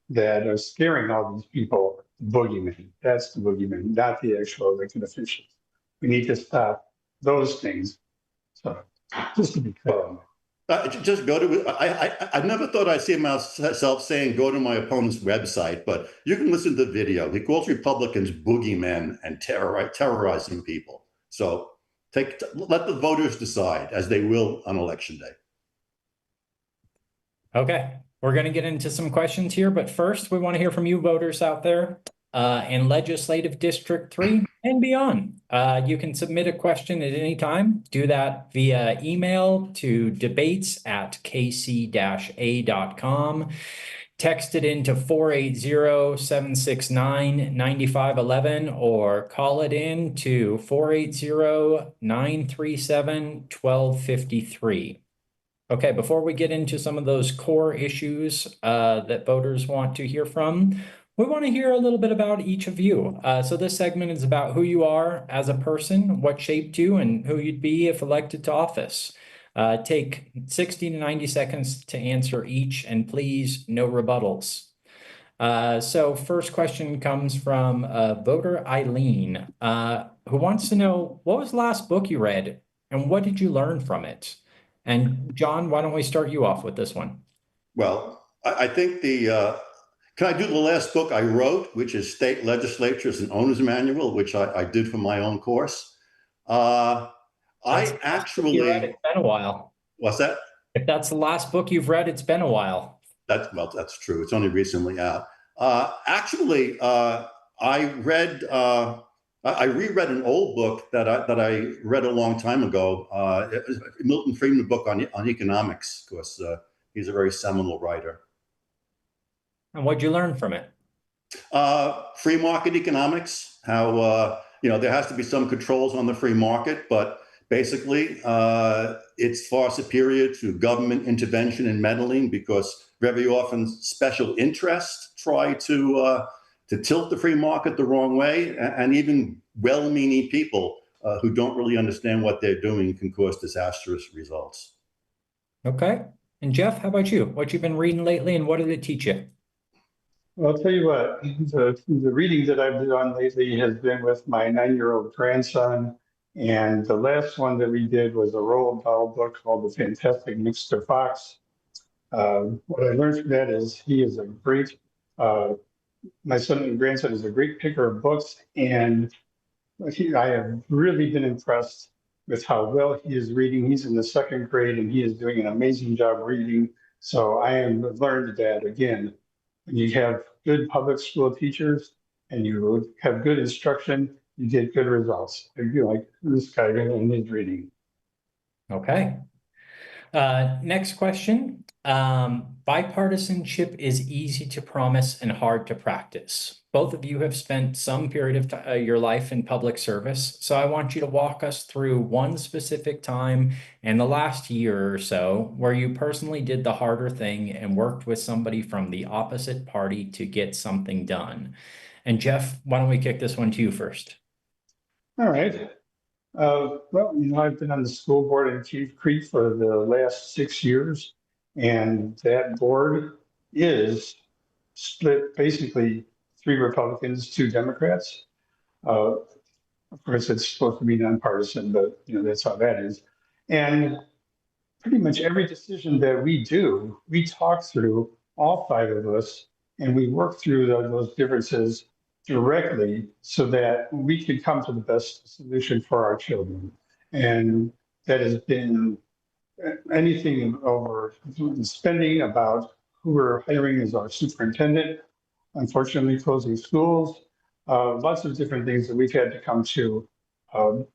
that are scaring all these people boogeymen. That's the boogeyman, not the actual elected officials. We need to stop those things. So just to be clear. Just go to, I never thought I'd see myself saying, go to my opponent's website, but you can listen to the video. He calls Republicans boogeymen and terrorizing people. So let the voters decide, as they will on election day. Okay, we're going to get into some questions here, but first we want to hear from you voters out there in Legislative District 3 and beyond. You can submit a question at any time. Do that via email to debates@kc-a.com. Text it into 480-769-9511 or call it in to 480-937-1253. Okay, before we get into some of those core issues that voters want to hear from, we want to hear a little bit about each of you. So this segment is about who you are as a person, what shaped you, and who you'd be if elected to office. Take 60 to 90 seconds to answer each, and please, no rebuttals. So first question comes from voter Eileen, who wants to know, what was the last book you read, and what did you learn from it? And John, why don't we start you off with this one? Well, I think can I do the last book I wrote, which is State Legislatures and Owners Manual, which I did for my own course. I actually, it's been a while. What's that? If that's the last book you've read, it's been a while. That's true. It's only recently out. I reread an old book that I read a long time ago. It was Milton Friedman book on economics, because he's a very seminal writer. And what'd you learn from it? Free market economics, how there has to be some controls on the free market, but basically it's far superior to government intervention and meddling, because very often special interests try to tilt the free market the wrong way, and even well-meaning people who don't really understand what they're doing can cause disastrous results. Okay. And Jeff, how about you? What you've been reading lately, and what did it teach you? Well, I'll tell you what, the reading that I've done lately has been with my 9-year-old grandson. And the last one that we did was a Roald Dahl book called The Fantastic Mr. Fox. What I learned from that is he is a great, my son and grandson is a great picker of books. And I have really been impressed with how well he is reading. He's in the 2nd grade and he is doing an amazing job reading. So I have learned that, again, when you have good public school teachers and you have good instruction, you get good results. I feel like this guy in his reading. Okay. Next question. Bipartisanship is easy to promise and hard to practice. Both of you have spent some period of your life in public service, so I want you to walk us through one specific time in the last year or so where you personally did the harder thing and worked with somebody from the opposite party to get something done. And Jeff, why don't we kick this one to you first? All right. Well, I've been on the school board in Chief Creek for the last 6 years, and that board is split basically 3 Republicans, 2 Democrats. Of course, it's supposed to be nonpartisan, but that's how that is. And pretty much every decision that we do, we talk through, all 5 of us, and we work through those differences directly so that we can come to the best solution for our children. And that has been anything over spending about who we're hiring as our superintendent, unfortunately closing schools, lots of different things that we've had to come to,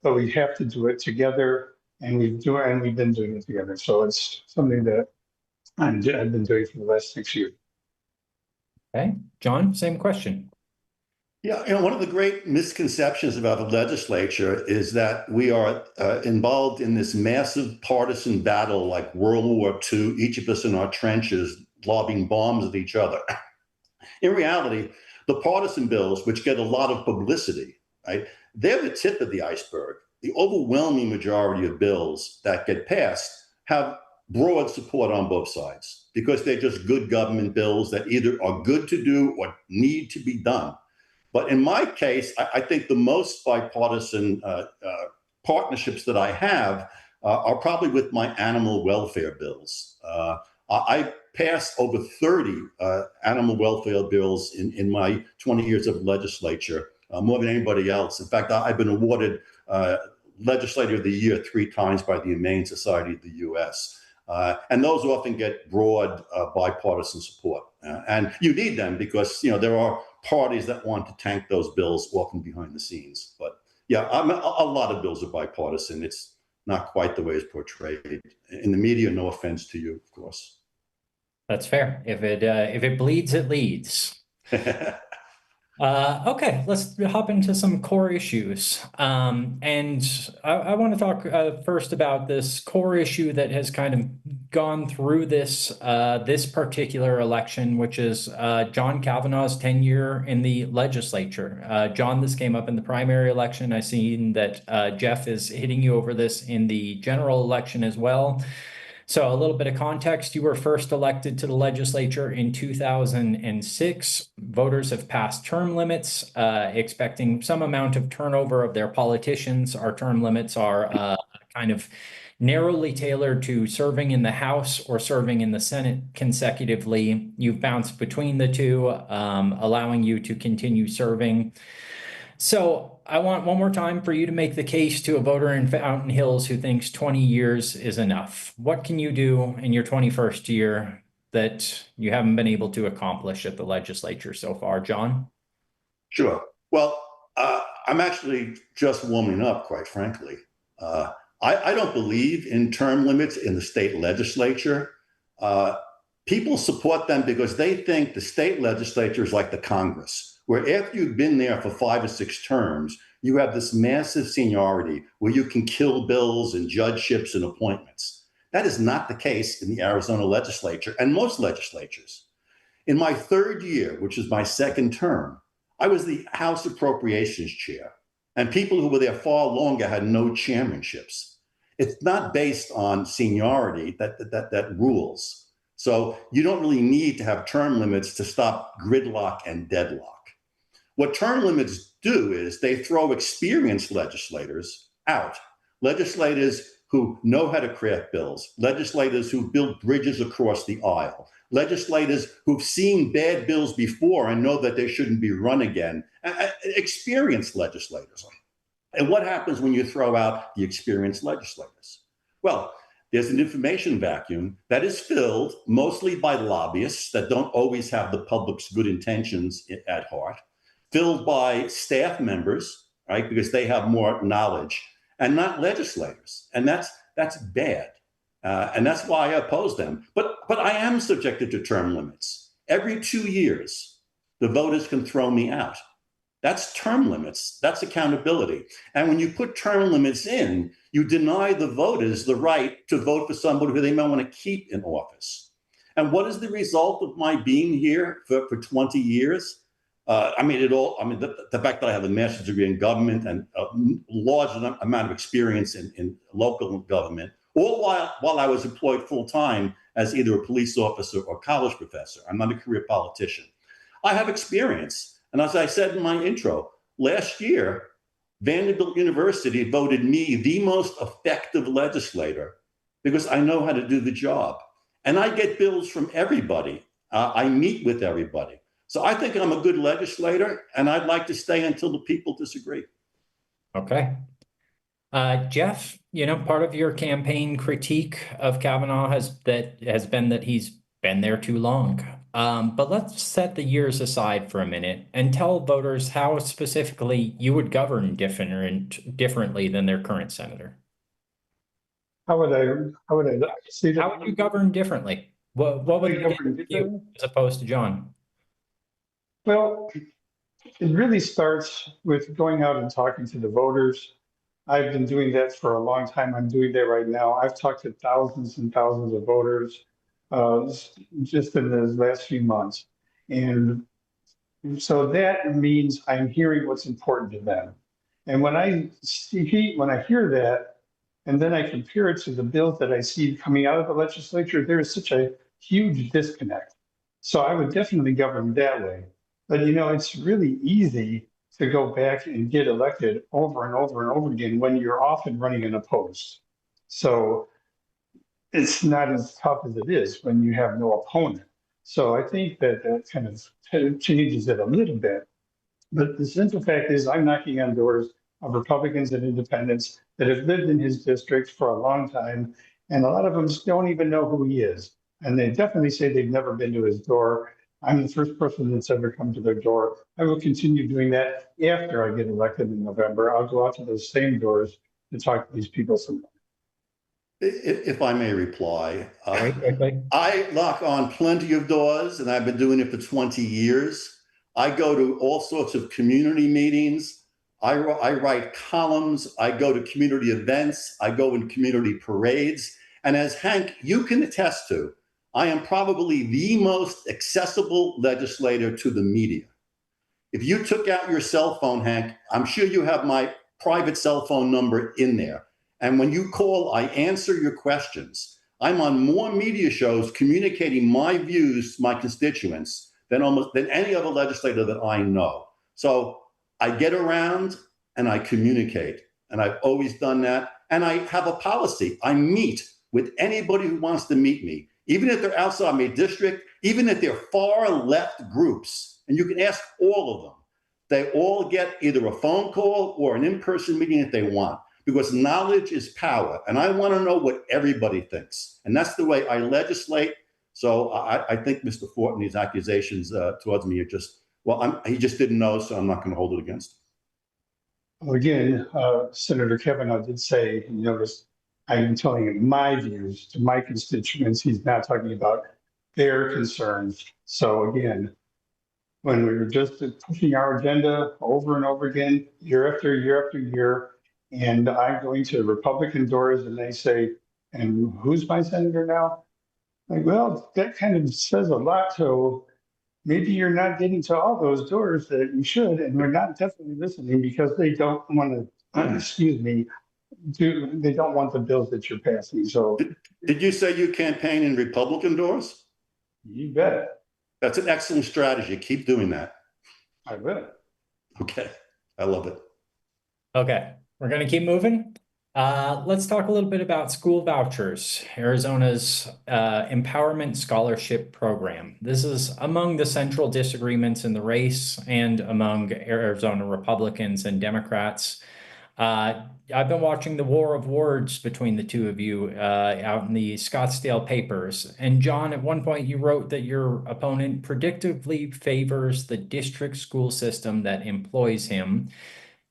but we have to do it together, and we've been doing it together. So it's something that I've been doing for the last 6 years. Okay, John, same question. Yeah, one of the great misconceptions about the legislature is that we are involved in this massive partisan battle like World War II, each of us in our trenches lobbing bombs at each other. In reality, the partisan bills, which get a lot of publicity, right, they're the tip of the iceberg. The overwhelming majority of bills that get passed have broad support on both sides because they're just good government bills that either are good to do or need to be done. But in my case, I think the most bipartisan partnerships that I have are probably with my animal welfare bills. I passed over 30 animal welfare bills in my 20 years of legislature, more than anybody else. In fact, I've been awarded Legislator of the Year 3 times by the Humane Society of the U.S. And those often get broad bipartisan support. And you need them because, there are parties that want to tank those bills often behind the scenes. But yeah, a lot of bills are bipartisan. It's not quite the way it's portrayed in the media. No offense to you, of course. That's fair. If it bleeds, it leads. Okay, let's hop into some core issues. And I want to talk first about this core issue that has kind of gone through this particular election, which is John Kavanaugh's tenure in the legislature. John, this came up in the primary election. I've seen that Jeff is hitting you over this in the general election as well. So a little bit of context, you were first elected to the legislature in 2006. Voters have passed term limits, expecting some amount of turnover of their politicians. Our term limits are kind of narrowly tailored to serving in the House or serving in the Senate consecutively. You've bounced between the two, allowing you to continue serving. So I want one more time for you to make the case to a voter in Fountain Hills who thinks 20 years is enough. What can you do in your 21st year that you haven't been able to accomplish at the legislature so far, John? Sure. Well, I'm actually just warming up, quite frankly. I don't believe in term limits in the state legislature. People support them because they think the state legislature is like the Congress, where after you've been there for 5 or 6 terms, you have this massive seniority where you can kill bills and judgeships and appointments. That is not the case in the Arizona legislature and most legislatures. In my 3rd year, which is my 2nd term, I was the House Appropriations Chair, and people who were there far longer had no chairmanships. It's not based on seniority that rules. So you don't really need to have term limits to stop gridlock and deadlock. What term limits do is they throw experienced legislators out. Legislators who know how to craft bills, legislators who build bridges across the aisle, legislators who've seen bad bills before and know that they shouldn't be run again, experienced legislators. And what happens when you throw out the experienced legislators? Well, there's an information vacuum that is filled mostly by lobbyists that don't always have the public's good intentions at heart, filled by staff members, right, because they have more knowledge, and not legislators. And that's bad. And that's why I oppose them. But I am subjected to term limits. Every 2 years, the voters can throw me out. That's term limits. That's accountability. And when you put term limits in, you deny the voters the right to vote for somebody who they may want to keep in office. And what is the result of my being here for 20 years? The fact that I have a master's degree in government and a large amount of experience in local government, all while I was employed full time as either a police officer or college professor. I'm not a career politician. I have experience. And as I said in my intro, last year, Vanderbilt University voted me the most effective legislator because I know how to do the job. And I get bills from everybody. I meet with everybody. So I think I'm a good legislator, and I'd like to stay until the people disagree. Okay. Jeff, part of your campaign critique of Kavanaugh has been that he's been there too long. But let's set the years aside for a minute and tell voters how specifically you would govern differently than their current senator. How would I say that? How would you govern differently? What would you do as opposed to John? Well, it really starts with going out and talking to the voters. I've been doing that for a long time. I'm doing that right now. I've talked to thousands and thousands of voters just in the last few months. And so that means I'm hearing what's important to them. And when I hear that, and then I compare it to the bills that I see coming out of the legislature, there is such a huge disconnect. So I would definitely govern that way. But it's really easy to go back and get elected over and over and over again when you're often running unopposed. So it's not as tough as it is when you have no opponent. So I think that kind of changes it a little bit. But the simple fact is, I'm knocking on doors of Republicans and independents that have lived in his district for a long time, and a lot of them don't even know who he is. And they definitely say they've never been to his door. I'm the first person that's ever come to their door. I will continue doing that after I get elected in November. I'll go out to those same doors to talk to these people some more. If I may reply, Very quickly. I knock on plenty of doors, and I've been doing it for 20 years. I go to all sorts of community meetings. I write columns. I go to community events. I go in community parades. And as Hank, you can attest to, I am probably the most accessible legislator to the media. If you took out your cell phone, Hank, I'm sure you have my private cell phone number in there. And when you call, I answer your questions. I'm on more media shows communicating my views to my constituents than any other legislator that I know. So I get around and I communicate, and I've always done that. And I have a policy. I meet with anybody who wants to meet me, even if they're outside my district, even if they're far left groups, and you can ask all of them. They all get either a phone call or an in-person meeting if they want, because knowledge is power. And I want to know what everybody thinks. And that's the way I legislate. So I think Mr. Fortney's accusations towards me are just, he just didn't know, so I'm not going to hold it against him. Well, again, Senator Kavanaugh did say, you notice, I'm telling him my views to my constituents. He's not talking about their concerns. So again, when we were just pushing our agenda over and over again, year after year after year, and I'm going to Republican doors and they say, and who's my senator now? Like, well, that kind of says a lot. So maybe you're not getting to all those doors that you should, and we're not definitely listening because they don't want to, excuse me, they don't want the bills that you're passing. So Did you say you campaign in Republican doors? you bet. That's an excellent strategy. Keep doing that. I will. Okay. I love it. Okay, we're going to keep moving. Let's talk a little bit about school vouchers, Arizona's empowerment scholarship program. This is among the central disagreements in the race and among Arizona Republicans and Democrats. I've been watching the war of words between the two of you out in the Scottsdale papers. And John, at one point you wrote that your opponent predictably favors the district school system that employs him.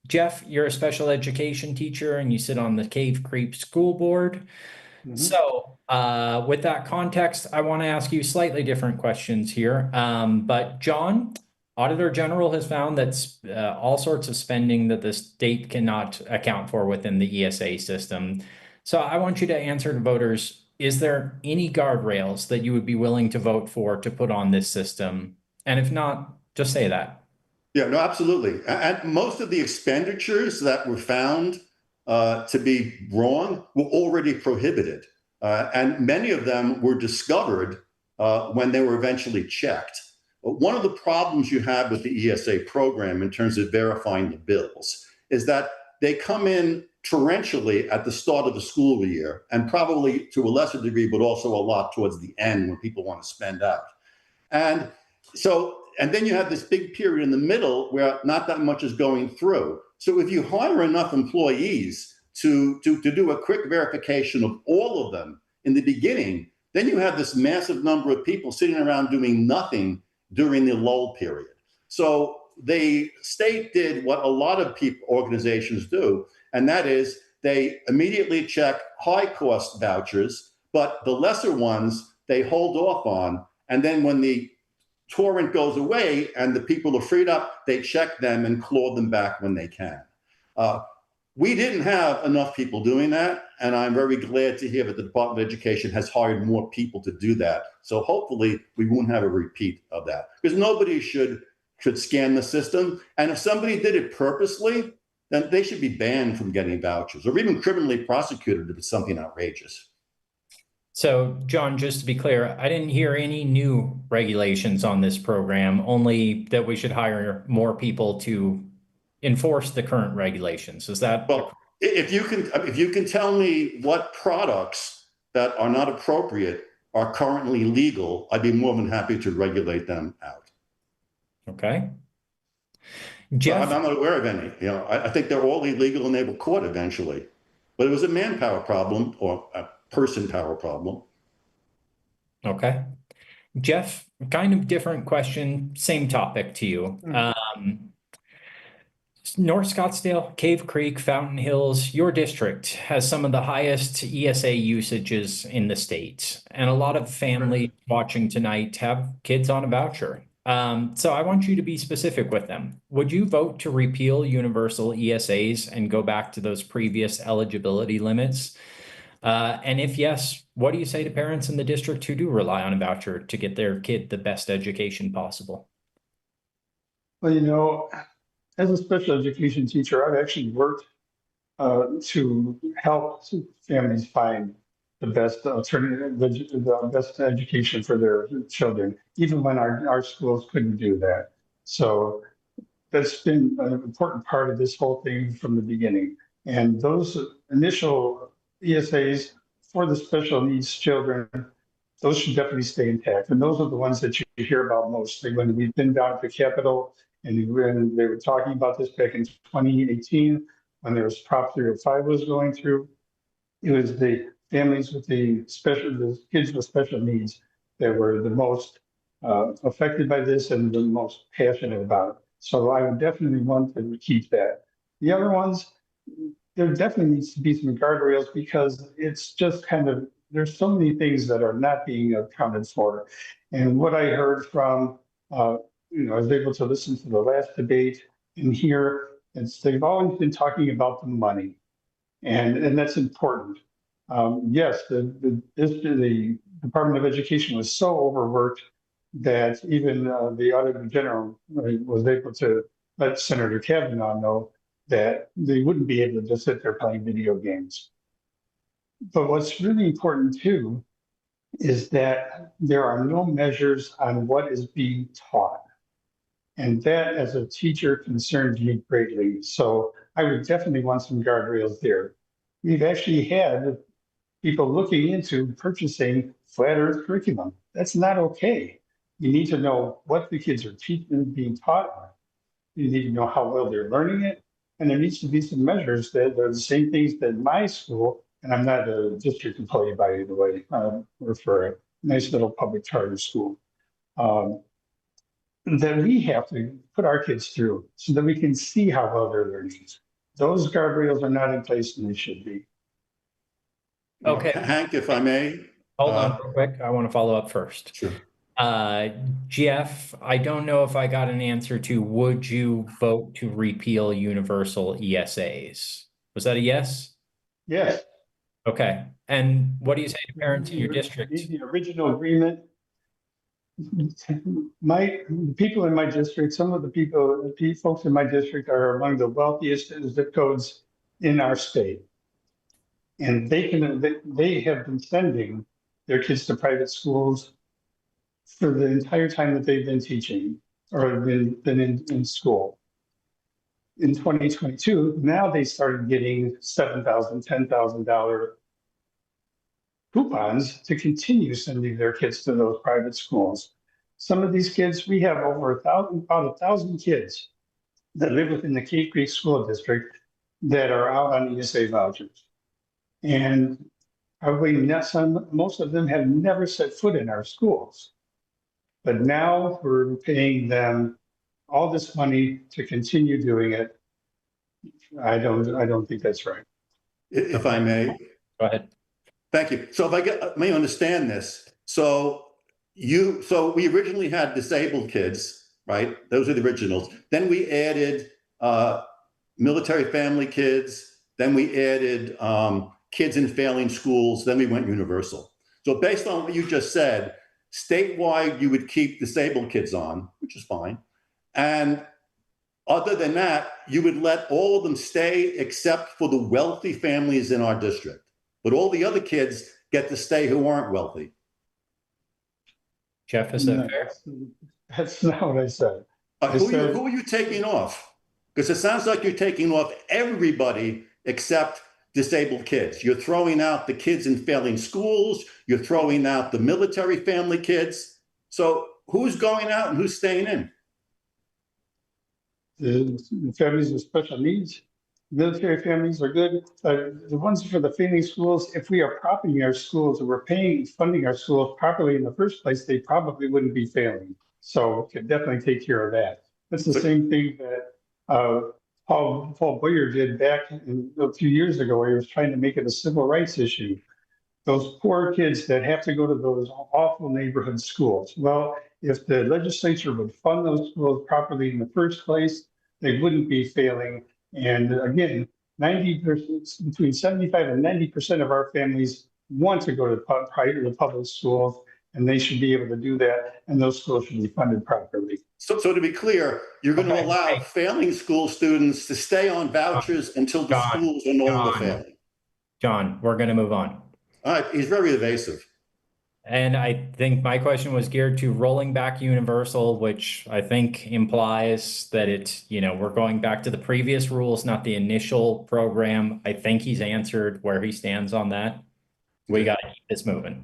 Jeff, you're a special education teacher and you sit on the Cave Creek School Board. Mhm. So with that context, I want to ask you slightly different questions here. But John, Auditor General has found that all sorts of spending that the state cannot account for within the ESA system. So I want you to answer to voters, is there any guardrails that you would be willing to vote for to put on this system? And if not, just say that. Yeah, no, absolutely. And most of the expenditures that were found to be wrong were already prohibited. And many of them were discovered when they were eventually checked. One of the problems you have with the ESA program in terms of verifying the bills is that they come in torrentially at the start of the school year, and probably to a lesser degree, but also a lot towards the end when people want to spend out. And then you have this big period in the middle where not that much is going through. So if you hire enough employees to do a quick verification of all of them in the beginning, then you have this massive number of people sitting around doing nothing during the lull period. So the state did what a lot of organizations do, and that is they immediately check high-cost vouchers, but the lesser ones they hold off on, and then when the torrent goes away and the people are freed up, they check them and claw them back when they can. We didn't have enough people doing that, and I'm very glad to hear that the Department of Education has hired more people to do that. So hopefully we won't have a repeat of that, because nobody should scan the system. And if somebody did it purposely, then they should be banned from getting vouchers or even criminally prosecuted if it's something outrageous. So, John, just to be clear, I didn't hear any new regulations on this program, only that we should hire more people to enforce the current regulations. Is that? Well, if you can tell me what products that are not appropriate are currently legal, I'd be more than happy to regulate them out. Okay. But Jeff? I'm not aware of any. You know, I think they're all illegal and they were caught eventually. But it was a manpower problem or a person power problem. Okay. Jeff, kind of different question, same topic to you. North Scottsdale, Cave Creek, Fountain Hills, your district has some of the highest ESA usages in the state. And a lot of families watching tonight have kids on a voucher. So I want you to be specific with them. Would you vote to repeal universal ESAs and go back to those previous eligibility limits? And if yes, what do you say to parents in the district who do rely on a voucher to get their kid the best education possible? Well, you know, as a special education teacher, I've actually worked to help families find the best alternative, the best education for their children, even when our schools couldn't do that. So that's been an important part of this whole thing from the beginning. And those initial ESAs for the special needs children, those should definitely stay intact. And those are the ones that you hear about mostly. When we've been down at the Capitol and when they were talking about this back in 2018, when there was Prop 305 was going through, it was the families with the kids with special needs that were the most affected by this and the most passionate about it. So I would definitely want to keep that. The other ones, there definitely needs to be some guardrails because it's just kind of, there's so many things that are not being accounted for. And what I heard from, I was able to listen to the last debate and hear, they've always been talking about the money. And that's important. Yes, the Department of Education was so overworked that even the Auditor General was able to let Senator Kavanaugh know that they wouldn't be able to just sit there playing video games. But what's really important too is that there are no measures on what is being taught. And that, as a teacher, concerns me greatly. So I would definitely want some guardrails there. We've actually had people looking into purchasing flat earth curriculum. That's not okay. You need to know what the kids are being taught. You need to know how well they're learning it. And there needs to be some measures that are the same things that my school, and I'm not a district employee by the way, or for a nice little public charter school, that we have to put our kids through so that we can see how well they're learning. Those guardrails are not in place and they should be. Okay. Hank, if I may. Hold on real quick. I want to follow up first. Sure. Jeff, I don't know if I got an answer to, would you vote to repeal universal ESAs? Was that a yes? Yes. Okay. And what do you say to parents in your district? The original agreement, the people in my district, some of the folks in my district are among the wealthiest zip codes in our state. And they have been sending their kids to private schools for the entire time that they've been teaching or been in school. In 2022, now they started getting $7,000, $10,000 coupons to continue sending their kids to those private schools. Some of these kids, we have over about 1,000 kids that live within the Cave Creek School District that are out on ESA vouchers. And probably most of them have never set foot in our schools. But now we're paying them all this money to continue doing it. I don't think that's right. If I may. Go ahead. Thank you. So if I may understand this, so we originally had disabled kids, right? Those are the originals. Then we added military family kids. Then we added kids in failing schools. Then we went universal. So based on what you just said, statewide, you would keep disabled kids on, which is fine. And other than that, you would let all of them stay except for the wealthy families in our district. But all the other kids, get to stay who aren't wealthy. Jeff, is that No, fair? that's not what I said. I said, Who are you taking off? Because it sounds like you're taking off everybody except disabled kids. You're throwing out the kids in failing schools. You're throwing out the military family kids. So who's going out and who's staying in? the families with special needs, military families are good. The ones for the failing schools, if we are propping our schools and we're funding our schools properly in the first place, they probably wouldn't be failing. So we can definitely take care of that. That's the same thing that Paul Boyer did back a few years ago, where he was trying to make it a civil rights issue. Those poor kids that have to go to those awful neighborhood schools. Well, if the legislature would fund those schools properly in the first place, they wouldn't be failing. And again, 90%, between 75 and 90% of our families want to go to the public schools, and they should be able to do that, and those schools should be funded properly. So to be clear, you're going to allow failing school students to stay on vouchers until the schools are no longer failing. John, we're going to move on. All right, he's very evasive. And I think my question was geared to rolling back universal, which I think implies that we're going back to the previous rules, not the initial program. I think he's answered where he stands on that. We got to keep this moving.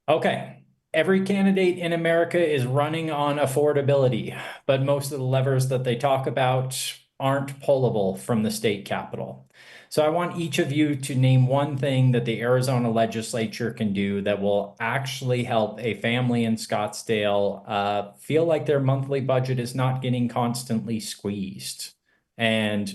Okay. Every candidate in America is running on affordability, but most of the levers that they talk about aren't pullable from the state capitol. So I want each of you to name one thing that the Arizona legislature can do that will actually help a family in Scottsdale feel like their monthly budget is not getting constantly squeezed. And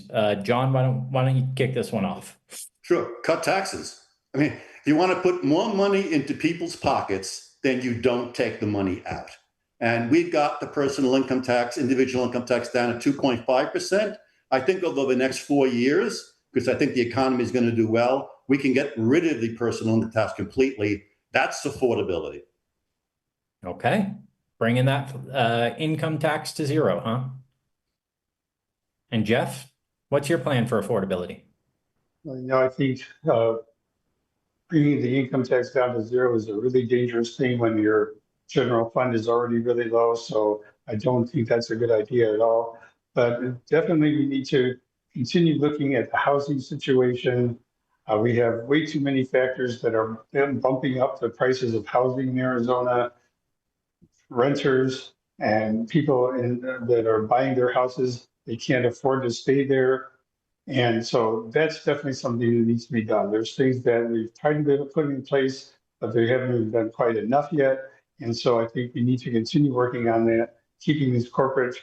John, why don't you kick this one off? Sure, cut taxes. I mean, if you want to put more money into people's pockets, then you don't take the money out. And we've got the personal income tax, individual income tax down at 2.5%. I think over the next 4 years, because I think the economy is going to do well, we can get rid of the personal income tax completely. That's affordability. Okay. Bringing that income tax to zero, huh? And Jeff, what's your plan for affordability? I think bringing the income tax down to zero is a really dangerous thing when your general fund is already really low. So I don't think that's a good idea at all. But definitely we need to continue looking at the housing situation. We have way too many factors that are bumping up the prices of housing in Arizona. Renters and people that are buying their houses, they can't afford to stay there. And so that's definitely something that needs to be done. There's things that we've tried to put in place, but they haven't really done quite enough yet. And so I think we need to continue working on that, keeping these corporate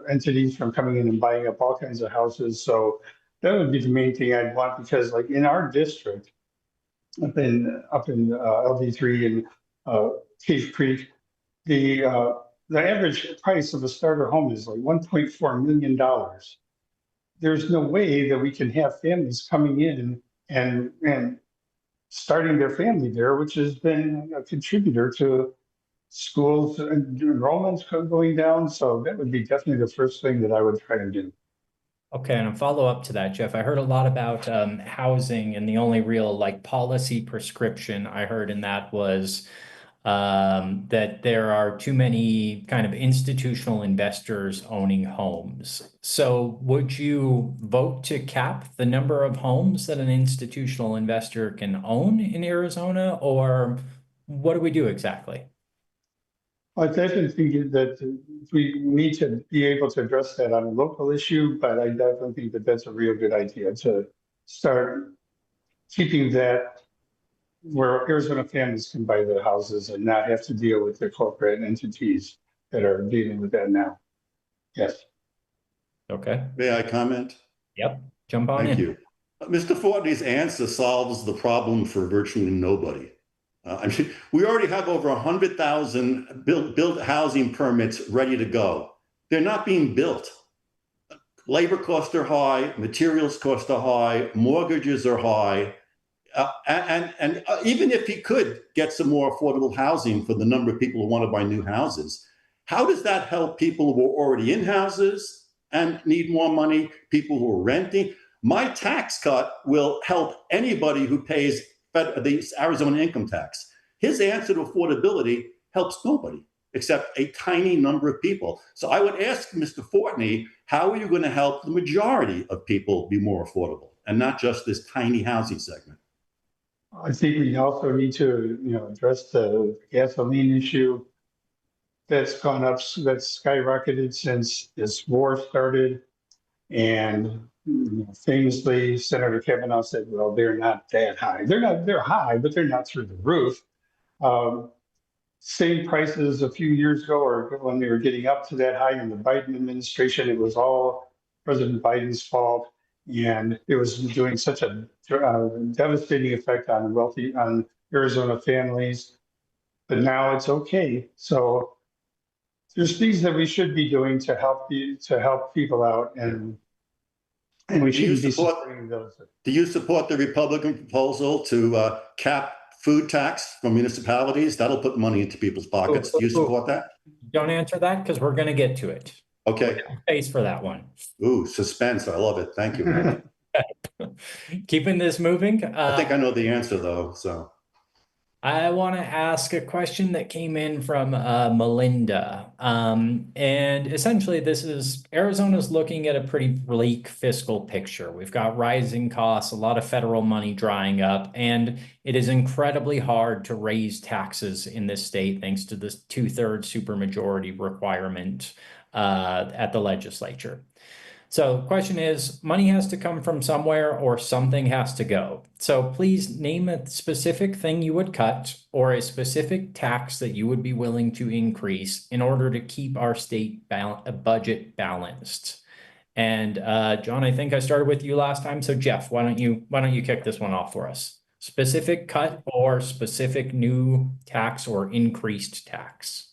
entities from coming in and buying up all kinds of houses. So that would be the main thing I'd want, because like in our district, up in LD3 and Cave Creek, the average price of a starter home is like $1.4 million. There's no way that we can have families coming in and starting their family there, which has been a contributor to schools and enrollments going down. So that would be definitely the first thing that I would try to do. Okay, and a follow-up to that, Jeff, I heard a lot about housing, and the only real policy prescription I heard in that was that there are too many kind of institutional investors owning homes. So would you vote to cap the number of homes that an institutional investor can own in Arizona, or what do we do exactly? I definitely think that we need to be able to address that on a local issue, but I definitely think that that's a real good idea to start keeping that where Arizona families can buy their houses and not have to deal with the corporate entities that are dealing with that now. Yes. Okay. May I comment? Yep. Jump on in. Thank you. Mr. Fortney's answer solves the problem for virtually nobody. I mean, we already have over 100,000 built housing permits ready to go. They're not being built. Labor costs are high, materials costs are high, mortgages are high. And even if he could get some more affordable housing for the number of people who want to buy new houses, how does that help people who are already in houses and need more money, people who are renting? My tax cut will help anybody who pays the Arizona income tax. His answer to affordability helps nobody except a tiny number of people. So I would ask Mr. Fortney, how are you going to help the majority of people be more affordable and not just this tiny housing segment? I think we also need to, address the gasoline issue that's gone up, that's skyrocketed since this war started. And famously, Senator Kavanaugh said, well, they're not that high. They're high, but they're not through the roof. Um, Same prices a few years ago, or when they were getting up to that high in the Biden administration, it was all President Biden's fault. And it was doing such a devastating effect on Arizona families. But now it's okay. So there's things that we should be doing to help people out, and we shouldn't be supporting those. Do you support the Republican proposal to cap food tax from municipalities? That'll put money into people's pockets. Do you support that? Don't answer that because we're going to get to it. Okay. Space for that one. Ooh, suspense. I love it. Thank you. Keeping this moving. I think I know the answer though, so. I want to ask a question that came in from Melinda. And essentially this is Arizona's looking at a pretty bleak fiscal picture. We've got rising costs, a lot of federal money drying up, and it is incredibly hard to raise taxes in this state thanks to this 2/3 supermajority requirement at the legislature. So question is, money has to come from somewhere or something has to go. So please name a specific thing you would cut or a specific tax that you would be willing to increase in order to keep our state budget balanced. And John, I think I started with you last time. So Jeff, why don't you kick this one off for us? Specific cut or specific new tax or increased tax?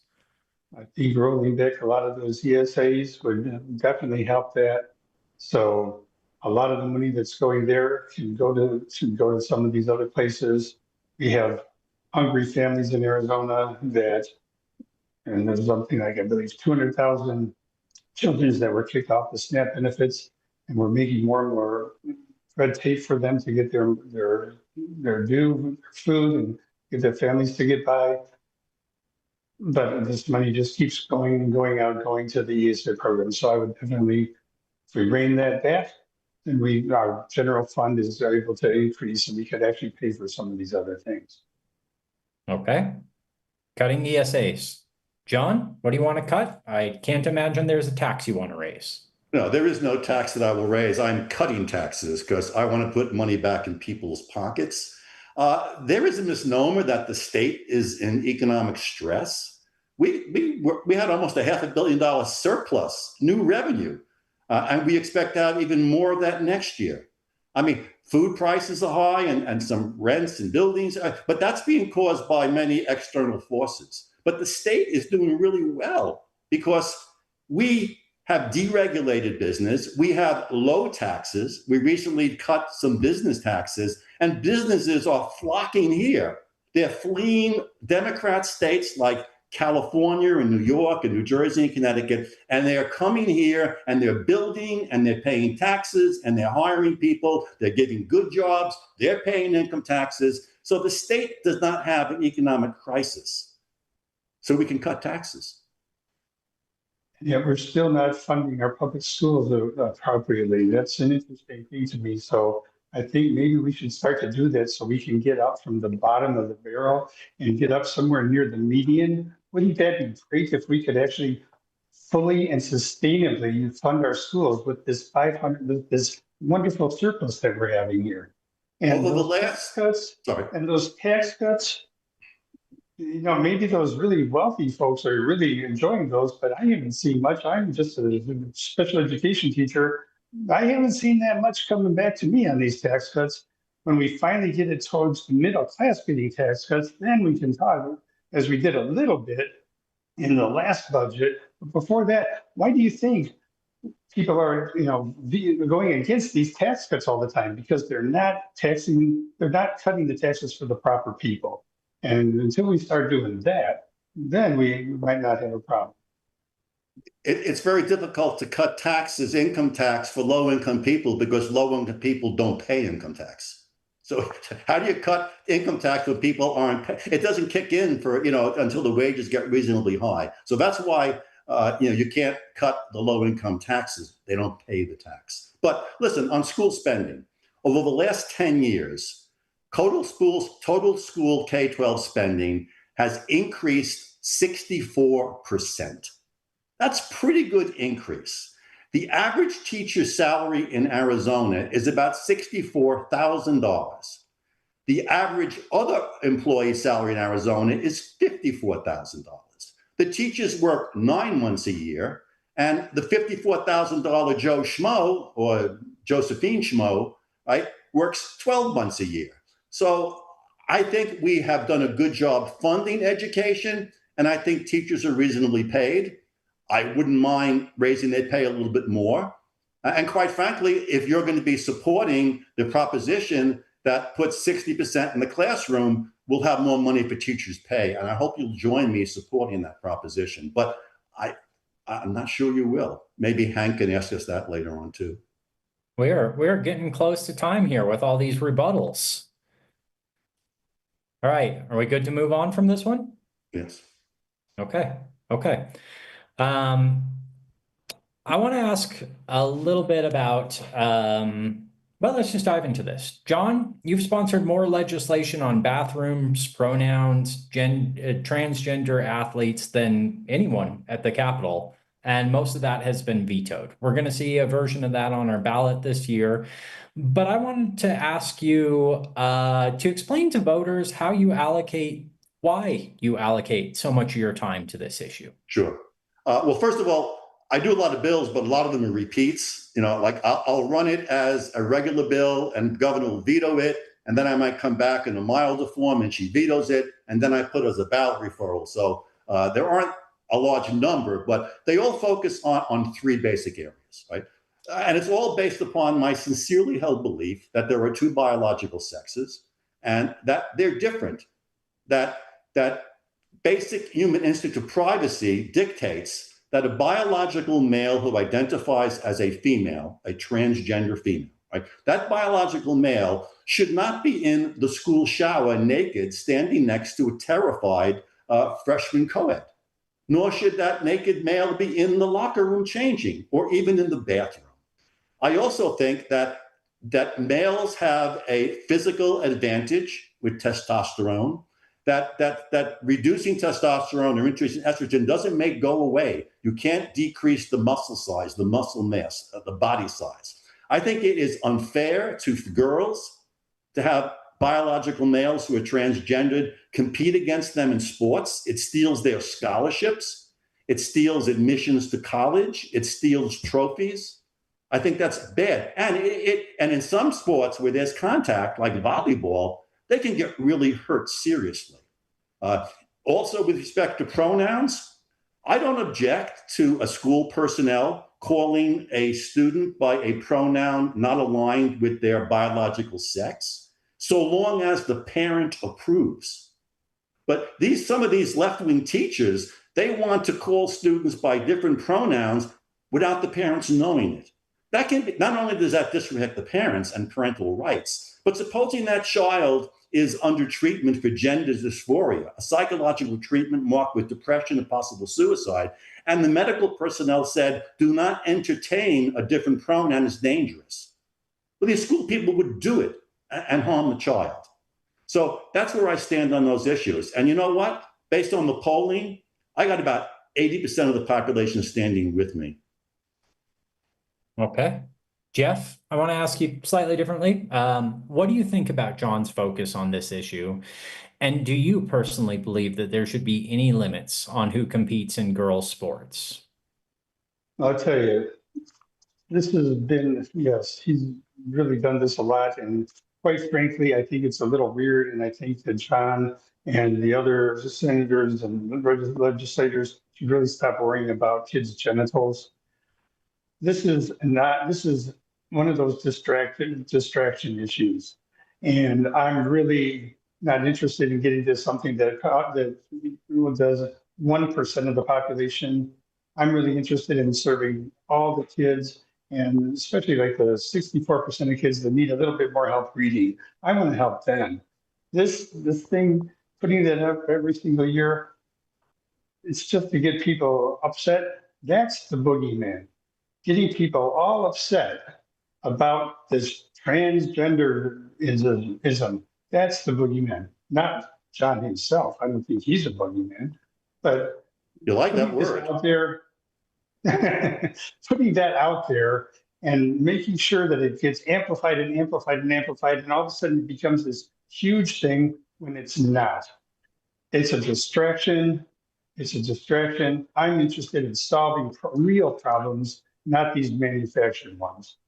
I think rolling back a lot of those ESAs would definitely help that. So a lot of the money that's going there should go to some of these other places. We have hungry families in Arizona and there's something like, I believe, 200,000 children that were kicked off the SNAP benefits, and we're making more and more red tape for them to get their due food and get their families to get by. But this money just keeps going and going out, going to the ESA program. So I would definitely, if we rein that back, then our general fund is able to increase and we could actually pay for some of these other things. Okay. Cutting ESAs. John, what do you want to cut? I can't imagine there's a tax you want to raise. No, there is no tax that I will raise. I'm cutting taxes because I want to put money back in people's pockets. There is a misnomer that the state is in economic stress. We had almost $500 million surplus, new revenue, and we expect to have even more of that next year. I mean, food prices are high and some rents and buildings, but that's being caused by many external forces. But the state is doing really well because we have deregulated business. We have low taxes. We recently cut some business taxes, and businesses are flocking here. They're fleeing Democrat states like California and New York and New Jersey and Connecticut, and they are coming here and they're building and they're paying taxes and they're hiring people. They're getting good jobs. They're paying income taxes. So the state does not have an economic crisis. So we can cut taxes. Yet we're still not funding our public schools appropriately. That's an interesting thing to me. So I think maybe we should start to do that so we can get up from the bottom of the barrel and get up somewhere near the median. Wouldn't that be great if we could actually fully and sustainably fund our schools with this wonderful surplus that we're having here? And those tax cuts, maybe those really wealthy folks are really enjoying those, but I haven't seen much. I'm just a special education teacher. I haven't seen that much coming back to me on these tax cuts. When we finally get it towards the middle class getting tax cuts, then we can talk, as we did a little bit in the last budget. But before that, why do you think people are, going against these tax cuts all the time? Because they're not cutting the taxes for the proper people. And until we start doing that, then we might not have a problem. It's very difficult to cut taxes, income tax for low-income people because low-income people don't pay income tax. So how do you cut income tax when people aren't it doesn't kick in for, until the wages get reasonably high. So that's why, you can't cut the low income taxes. They don't pay the tax. But listen, on school spending, over the last 10 years, total school K-12 spending has increased 64%. That's pretty good increase. The average teacher's salary in Arizona is about $64,000. The average other employee salary in Arizona is $54,000. The teachers work 9 months a year, and the $54,000 Joe Schmo or Josephine Schmo, right, works 12 months a year. So I think we have done a good job funding education, and I think teachers are reasonably paid. I wouldn't mind raising their pay a little bit more. And quite frankly, if you're going to be supporting the proposition that puts 60% in the classroom, we'll have more money for teachers' pay. And I hope you'll join me supporting that proposition. But I'm not sure you will. Maybe Hank can ask us that later on too. We're getting close to time here with all these rebuttals. All right, are we good to move on from this one? Yes. Okay. I want to ask a little bit about, well, let's just dive into this. John, you've sponsored more legislation on bathrooms, pronouns, transgender athletes than anyone at the Capitol, and most of that has been vetoed. We're going to see a version of that on our ballot this year. But I wanted to ask you to explain to voters why you allocate so much of your time to this issue. Sure. Well, first of all, I do a lot of bills, but a lot of them are repeats. Like I'll run it as a regular bill and the governor will veto it. And then I might come back in a milder form and she vetoes it. And then I put it as a ballot referral. So there aren't a large number, but they all focus on 3 basic areas, right? And it's all based upon my sincerely held belief that there are 2 biological sexes and that they're different, that basic human instinct of privacy dictates that a biological male who identifies as a female, a transgender female, right? That biological male should not be in the school shower naked, standing next to a terrified freshman co-ed. Nor should that naked male be in the locker room changing or even in the bathroom. I also think that males have a physical advantage with testosterone, that reducing testosterone or increasing estrogen doesn't go away. You can't decrease the muscle size, the muscle mass, the body size. I think it is unfair to girls to have biological males who are transgendered compete against them in sports. It steals their scholarships. It steals admissions to college. It steals trophies. I think that's bad. And in some sports where there's contact, like volleyball, they can get really hurt seriously. Also, with respect to pronouns, I don't object to a school personnel calling a student by a pronoun not aligned with their biological sex, so long as the parent approves. But some of these left-wing teachers, they want to call students by different pronouns without the parents knowing it. That can be, not only does that disrespect the parents and parental rights, but supposing that child is under treatment for gender dysphoria, a psychological treatment marked with depression and possible suicide, and the medical personnel said, do not entertain a different pronoun, it's dangerous. Well, these school people would do it and harm the child. So that's where I stand on those issues. And you know what? Based on the polling, I got about 80% of the population standing with me. Okay. Jeff, I want to ask you slightly differently. What do you think about John's focus on this issue? And do you personally believe that there should be any limits on who competes in girls' sports? I'll tell you, this has been, yes, he's really done this a lot. And quite frankly, I think it's a little weird. And I think that John and the other senators and legislators should really stop worrying about kids' genitals. This is one of those distraction issues. And I'm really not interested in getting to something that does 1% of the population. I'm really interested in serving all the kids And especially like the 64% of kids that need a little bit more help reading. I want to help them. This thing, putting that up every single year, it's just to get people upset. That's the boogeyman. Getting people all upset about this transgenderism. That's the boogeyman, not John himself. I don't think he's a boogeyman, but You like that putting this word? out there, putting that out there and making sure that it gets amplified and amplified and amplified, and all of a sudden it becomes this huge thing when it's not. It's a distraction. It's a distraction. I'm interested in solving real problems, not these manufactured ones.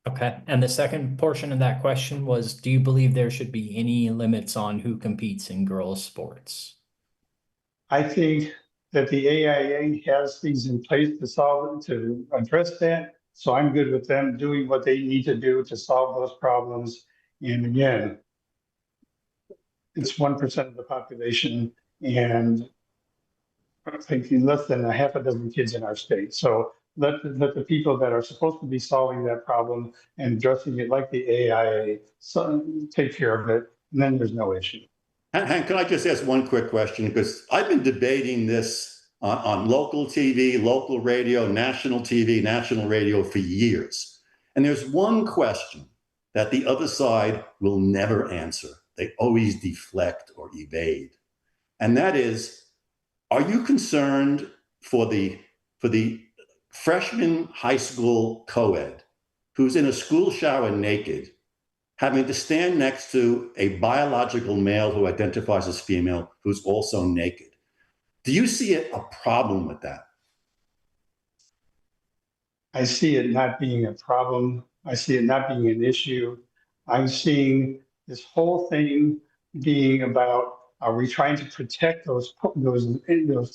Okay. And the second portion of that question was, do you believe there should be any limits on who competes in girls' sports? I think that the AIA has things in place to solve it, to address that. So I'm good with them doing what they need to do to solve those problems. And again, it's 1% of the population, and I'm thinking less than a half a dozen kids in our state. So let the people that are supposed to be solving that problem and addressing it like the AIA take care of it, and then there's no issue. Hank, can I just ask one quick question? Because I've been debating this on local TV, local radio, national TV, national radio for years. And there's one question that the other side will never answer. They always deflect or evade. And that is, are you concerned for the freshman high school co-ed who's in a school shower naked, having to stand next to a biological male who identifies as female who's also naked? Do you see a problem with that? I see it not being a problem. I see it not being an issue. I'm seeing this whole thing being about, are we trying to protect those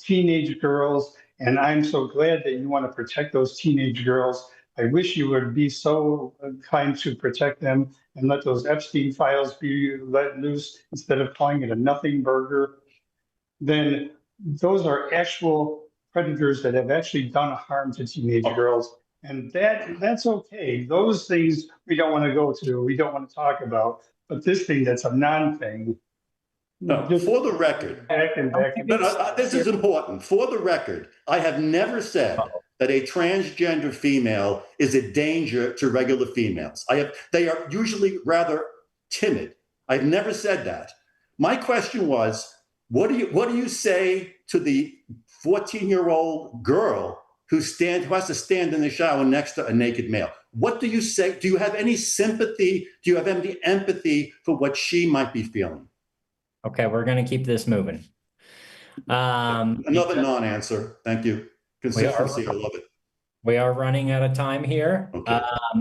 teenage girls? And I'm so glad that you want to protect those teenage girls. I wish you would be so kind to protect them and let those Epstein files be let loose instead of calling it a nothing burger. Then those are actual predators that have actually done harm to teenage girls. And that's okay. Those things we don't want to go to, we don't want to talk about. But this thing that's a non-thing. No, for the record, this is important. For the record, I have never said that a transgender female is a danger to regular females. They are usually rather timid. I've never said that. My question was, what do you say to the 14-year-old girl who has to stand in the shower next to a naked male? What do you say? Do you have any sympathy? Do you have any empathy for what she might be feeling? Okay, we're going to keep this moving. Another non-answer. Thank you. Consistency, I love it. We are running out of time here. Okay.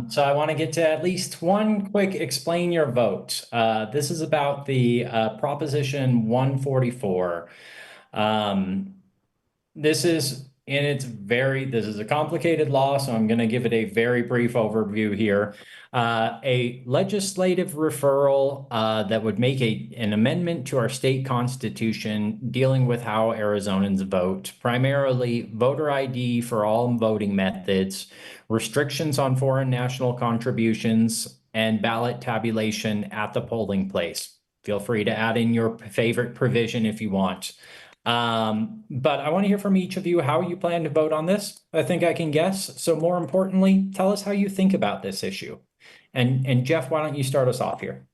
So I want to get to at least one quick explain your vote. This is about the Proposition 144. This is a complicated law, so I'm going to give it a very brief overview here. A legislative referral that would make an amendment to our state constitution dealing with how Arizonans vote, primarily voter ID for all voting methods, restrictions on foreign national contributions, and ballot tabulation at the polling place. Feel free to add in your favorite provision if you want. But I want to hear from each of you how you plan to vote on this. I think I can guess. So more importantly, tell us how you think about this issue. And Jeff, why don't you start us off here?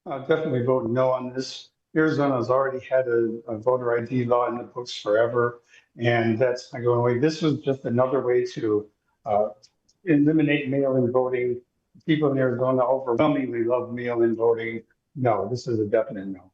I'll definitely vote no on this. Arizona has already had a voter ID law in the books forever, and that's not going away. This was just another way to eliminate mail-in voting. People in Arizona overwhelmingly love mail-in voting. No, this is a definite no.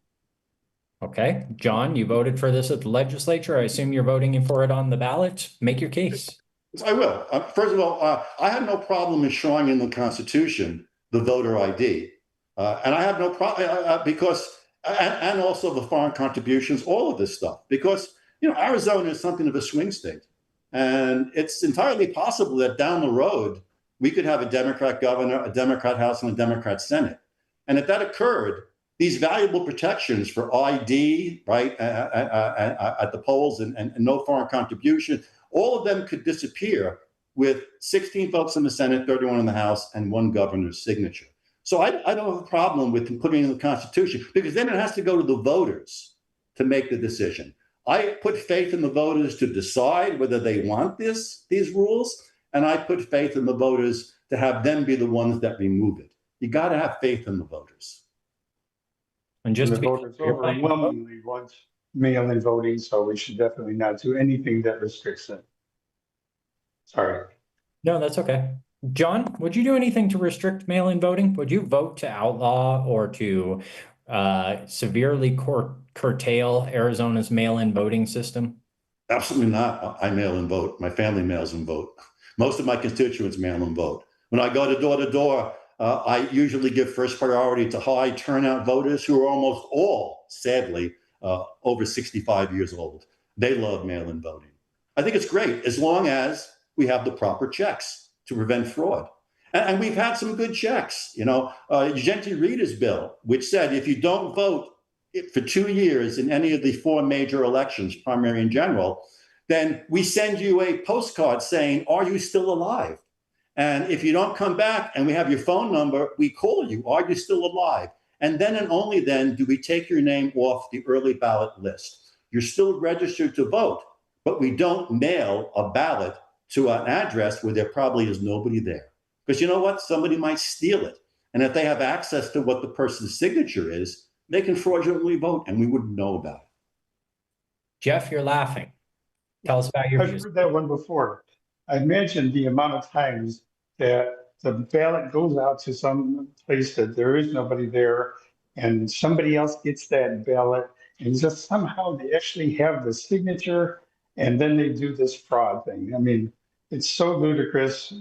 Okay, John, you voted for this at the legislature. I assume you're voting for it on the ballot. Make your case. I will. First of all, I have no problem enshrining in the Constitution the voter ID. And I have no problem because, and also the foreign contributions, all of this stuff, because, Arizona is something of a swing state. And it's entirely possible that down the road, we could have a Democrat governor, a Democrat House, and a Democrat Senate. And if that occurred, these valuable protections for ID, right, at the polls and no foreign contribution, all of them could disappear with 16 votes in the Senate, 31 in the House, and one governor's signature. So I don't have a problem with putting in the Constitution, because then it has to go to the voters to make the decision. I put faith in the voters to decide whether they want these rules, and I put faith in the voters to have them be the ones that remove it. You got to have faith in the voters. And just the voters overwhelmingly want mail-in voting, so we should definitely not do anything that restricts it. Sorry. No, that's okay. John, would you do anything to restrict mail-in voting? Would you vote to outlaw or to severely curtail Arizona's mail-in voting system? Absolutely not. I mail and vote. My family mails and vote. Most of my constituents mail and vote. When I go to door, I usually give first priority to high turnout voters who are almost all, sadly, over 65 years old. They love mail-in voting. I think it's great as long as we have the proper checks to prevent fraud. And we've had some good checks. Gentry Reeder's bill, which said if you don't vote for 2 years in any of the 4 major elections, primary and general, then we send you a postcard saying, are you still alive? And if you don't come back and we have your phone number, we call you, are you still alive? And then and only then do we take your name off the early ballot list. You're still registered to vote, but we don't mail a ballot to an address where there probably is nobody there. Because you know what? Somebody might steal it. And if they have access to what the person's signature is, they can fraudulently vote and we wouldn't know about it. Jeff, you're laughing. Tell us about your I've heard that one before. I imagine the amount of times that the ballot goes out to some place that there is nobody there and somebody else gets that ballot and just somehow they actually have the signature and then they do this fraud thing. I mean, it's so ludicrous,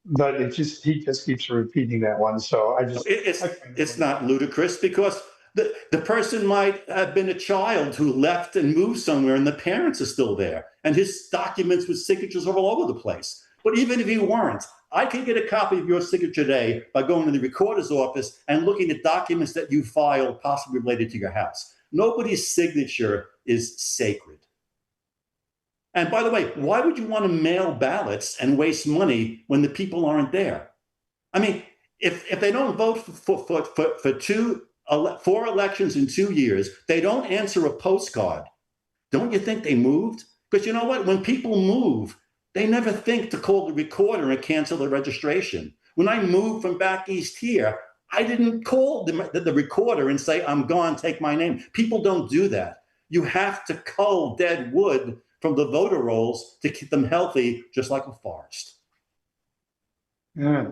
but he just keeps repeating that one. So it's not ludicrous because the person might have been a child who left and moved somewhere and the parents are still there and his documents with signatures are all over the place. But even if he weren't, I can get a copy of your signature today by going to the recorder's office and looking at documents that you filed possibly related to your house. Nobody's signature is sacred. And by the way, why would you want to mail ballots and waste money when the people aren't there? I mean, if they don't vote for 4 elections in 2 years, they don't answer a postcard. Don't you think they moved? Because you know what? When people move, they never think to call the recorder and cancel the registration. When I moved from back east here, I didn't call the recorder and say, I'm gone, take my name. People don't do that. You have to cull dead wood from the voter rolls to keep them healthy, just like a forest. Yeah.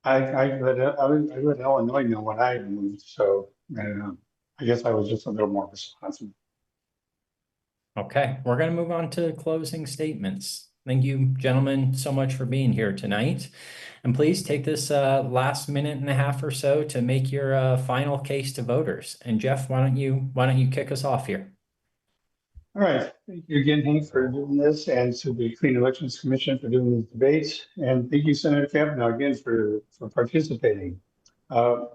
I let Illinois know when I moved, so I guess I was just a little more responsive. Okay, we're going to move on to closing statements. Thank you, gentlemen, so much for being here tonight. And please take this last minute and a half or so to make your final case to voters. And Jeff, why don't you kick us off here? All right. Thank you again, Hank, for doing this, and to the Clean Elections Commission for doing these debates. And thank you, Senator Kavanaugh, again, for participating. I'm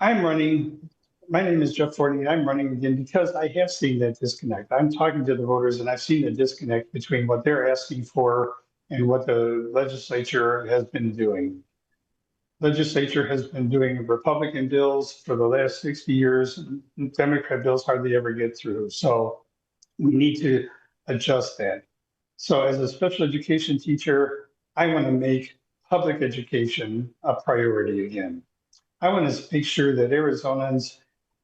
running. My name is Jeff Forney, and I'm running again because I have seen that disconnect. I'm talking to the voters, and I've seen the disconnect between what they're asking for and what the legislature has been doing. Legislature has been doing Republican bills for the last 60 years. Democrat bills hardly ever get through. So we need to adjust that. So as a special education teacher, I want to make public education a priority again. I want to make sure that Arizonans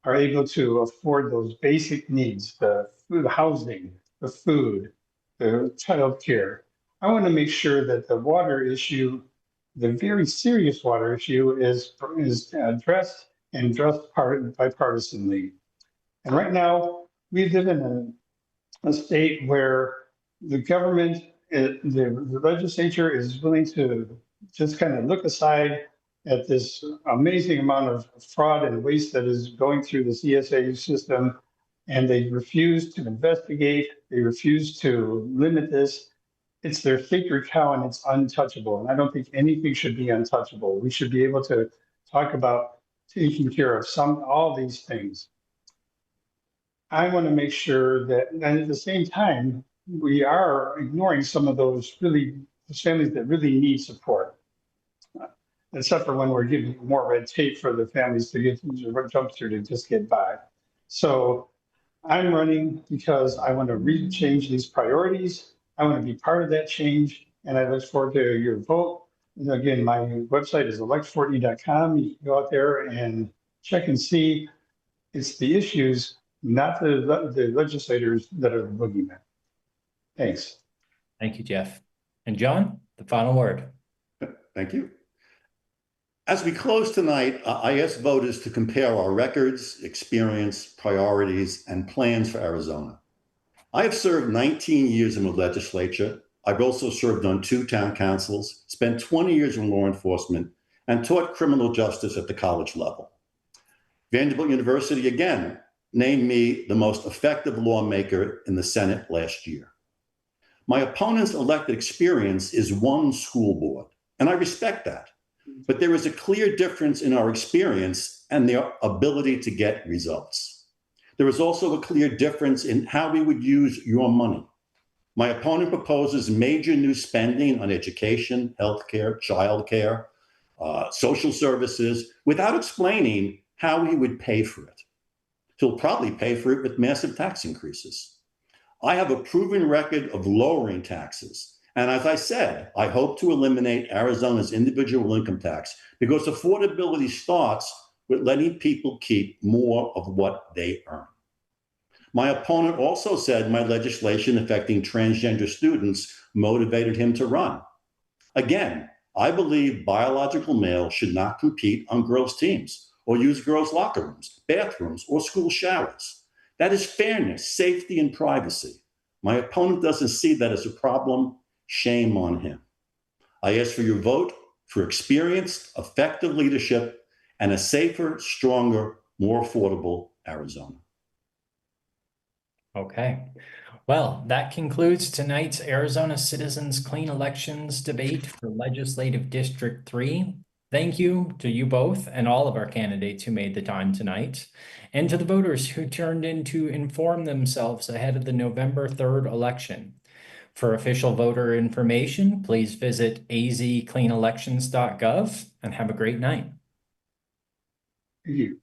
are able to afford those basic needs, the housing, the food, the child care. I want to make sure that the water issue, the very serious water issue, is addressed and addressed bipartisanly. And right now, we live in a state where the government, the legislature is willing to just kind of look aside at this amazing amount of fraud and waste that is going through the CSA system, and they refuse to investigate, they refuse to limit this. It's their sacred cow and it's untouchable. And I don't think anything should be untouchable. We should be able to talk about taking care of all these things. I want to make sure that, and at the same time, we are ignoring some of those really those families that really need support. Except for when we're giving more red tape for the families to get jump through to just get by. So I'm running because I want to change these priorities. I want to be part of that change, and I look forward to your vote. And again, my website is elect40.com. You can go out there and check and see. It's the issues, not the legislators that are the boogeyman. Thanks. Thank you, Jeff. And John, the final word. Thank you. As we close tonight, I ask voters to compare our records, experience, priorities, and plans for Arizona. I have served 19 years in the legislature. I've also served on 2 town councils, spent 20 years in law enforcement, and taught criminal justice at the college level. Vanderbilt University, again, named me the most effective lawmaker in the Senate last year. My opponent's elected experience is 1 school board, and I respect that. But there is a clear difference in our experience and their ability to get results. There is also a clear difference in how we would use your money. My opponent proposes major new spending on education, healthcare, childcare, social services, without explaining how he would pay for it. He'll probably pay for it with massive tax increases. I have a proven record of lowering taxes. And as I said, I hope to eliminate Arizona's individual income tax because affordability starts with letting people keep more of what they earn. My opponent also said my legislation affecting transgender students motivated him to run. Again, I believe biological males should not compete on girls' teams or use girls' locker rooms, bathrooms, or school showers. That is fairness, safety, and privacy. My opponent doesn't see that as a problem. Shame on him. I ask for your vote for experienced, effective leadership and a safer, stronger, more affordable Arizona. Okay. Well, that concludes tonight's Arizona Citizens Clean Elections debate for Legislative District 3. Thank you to you both and all of our candidates who made the time tonight, and to the voters who turned in to inform themselves ahead of the November 3rd election. For official voter information, please visit azcleanelections.gov and have a great night. Thank you.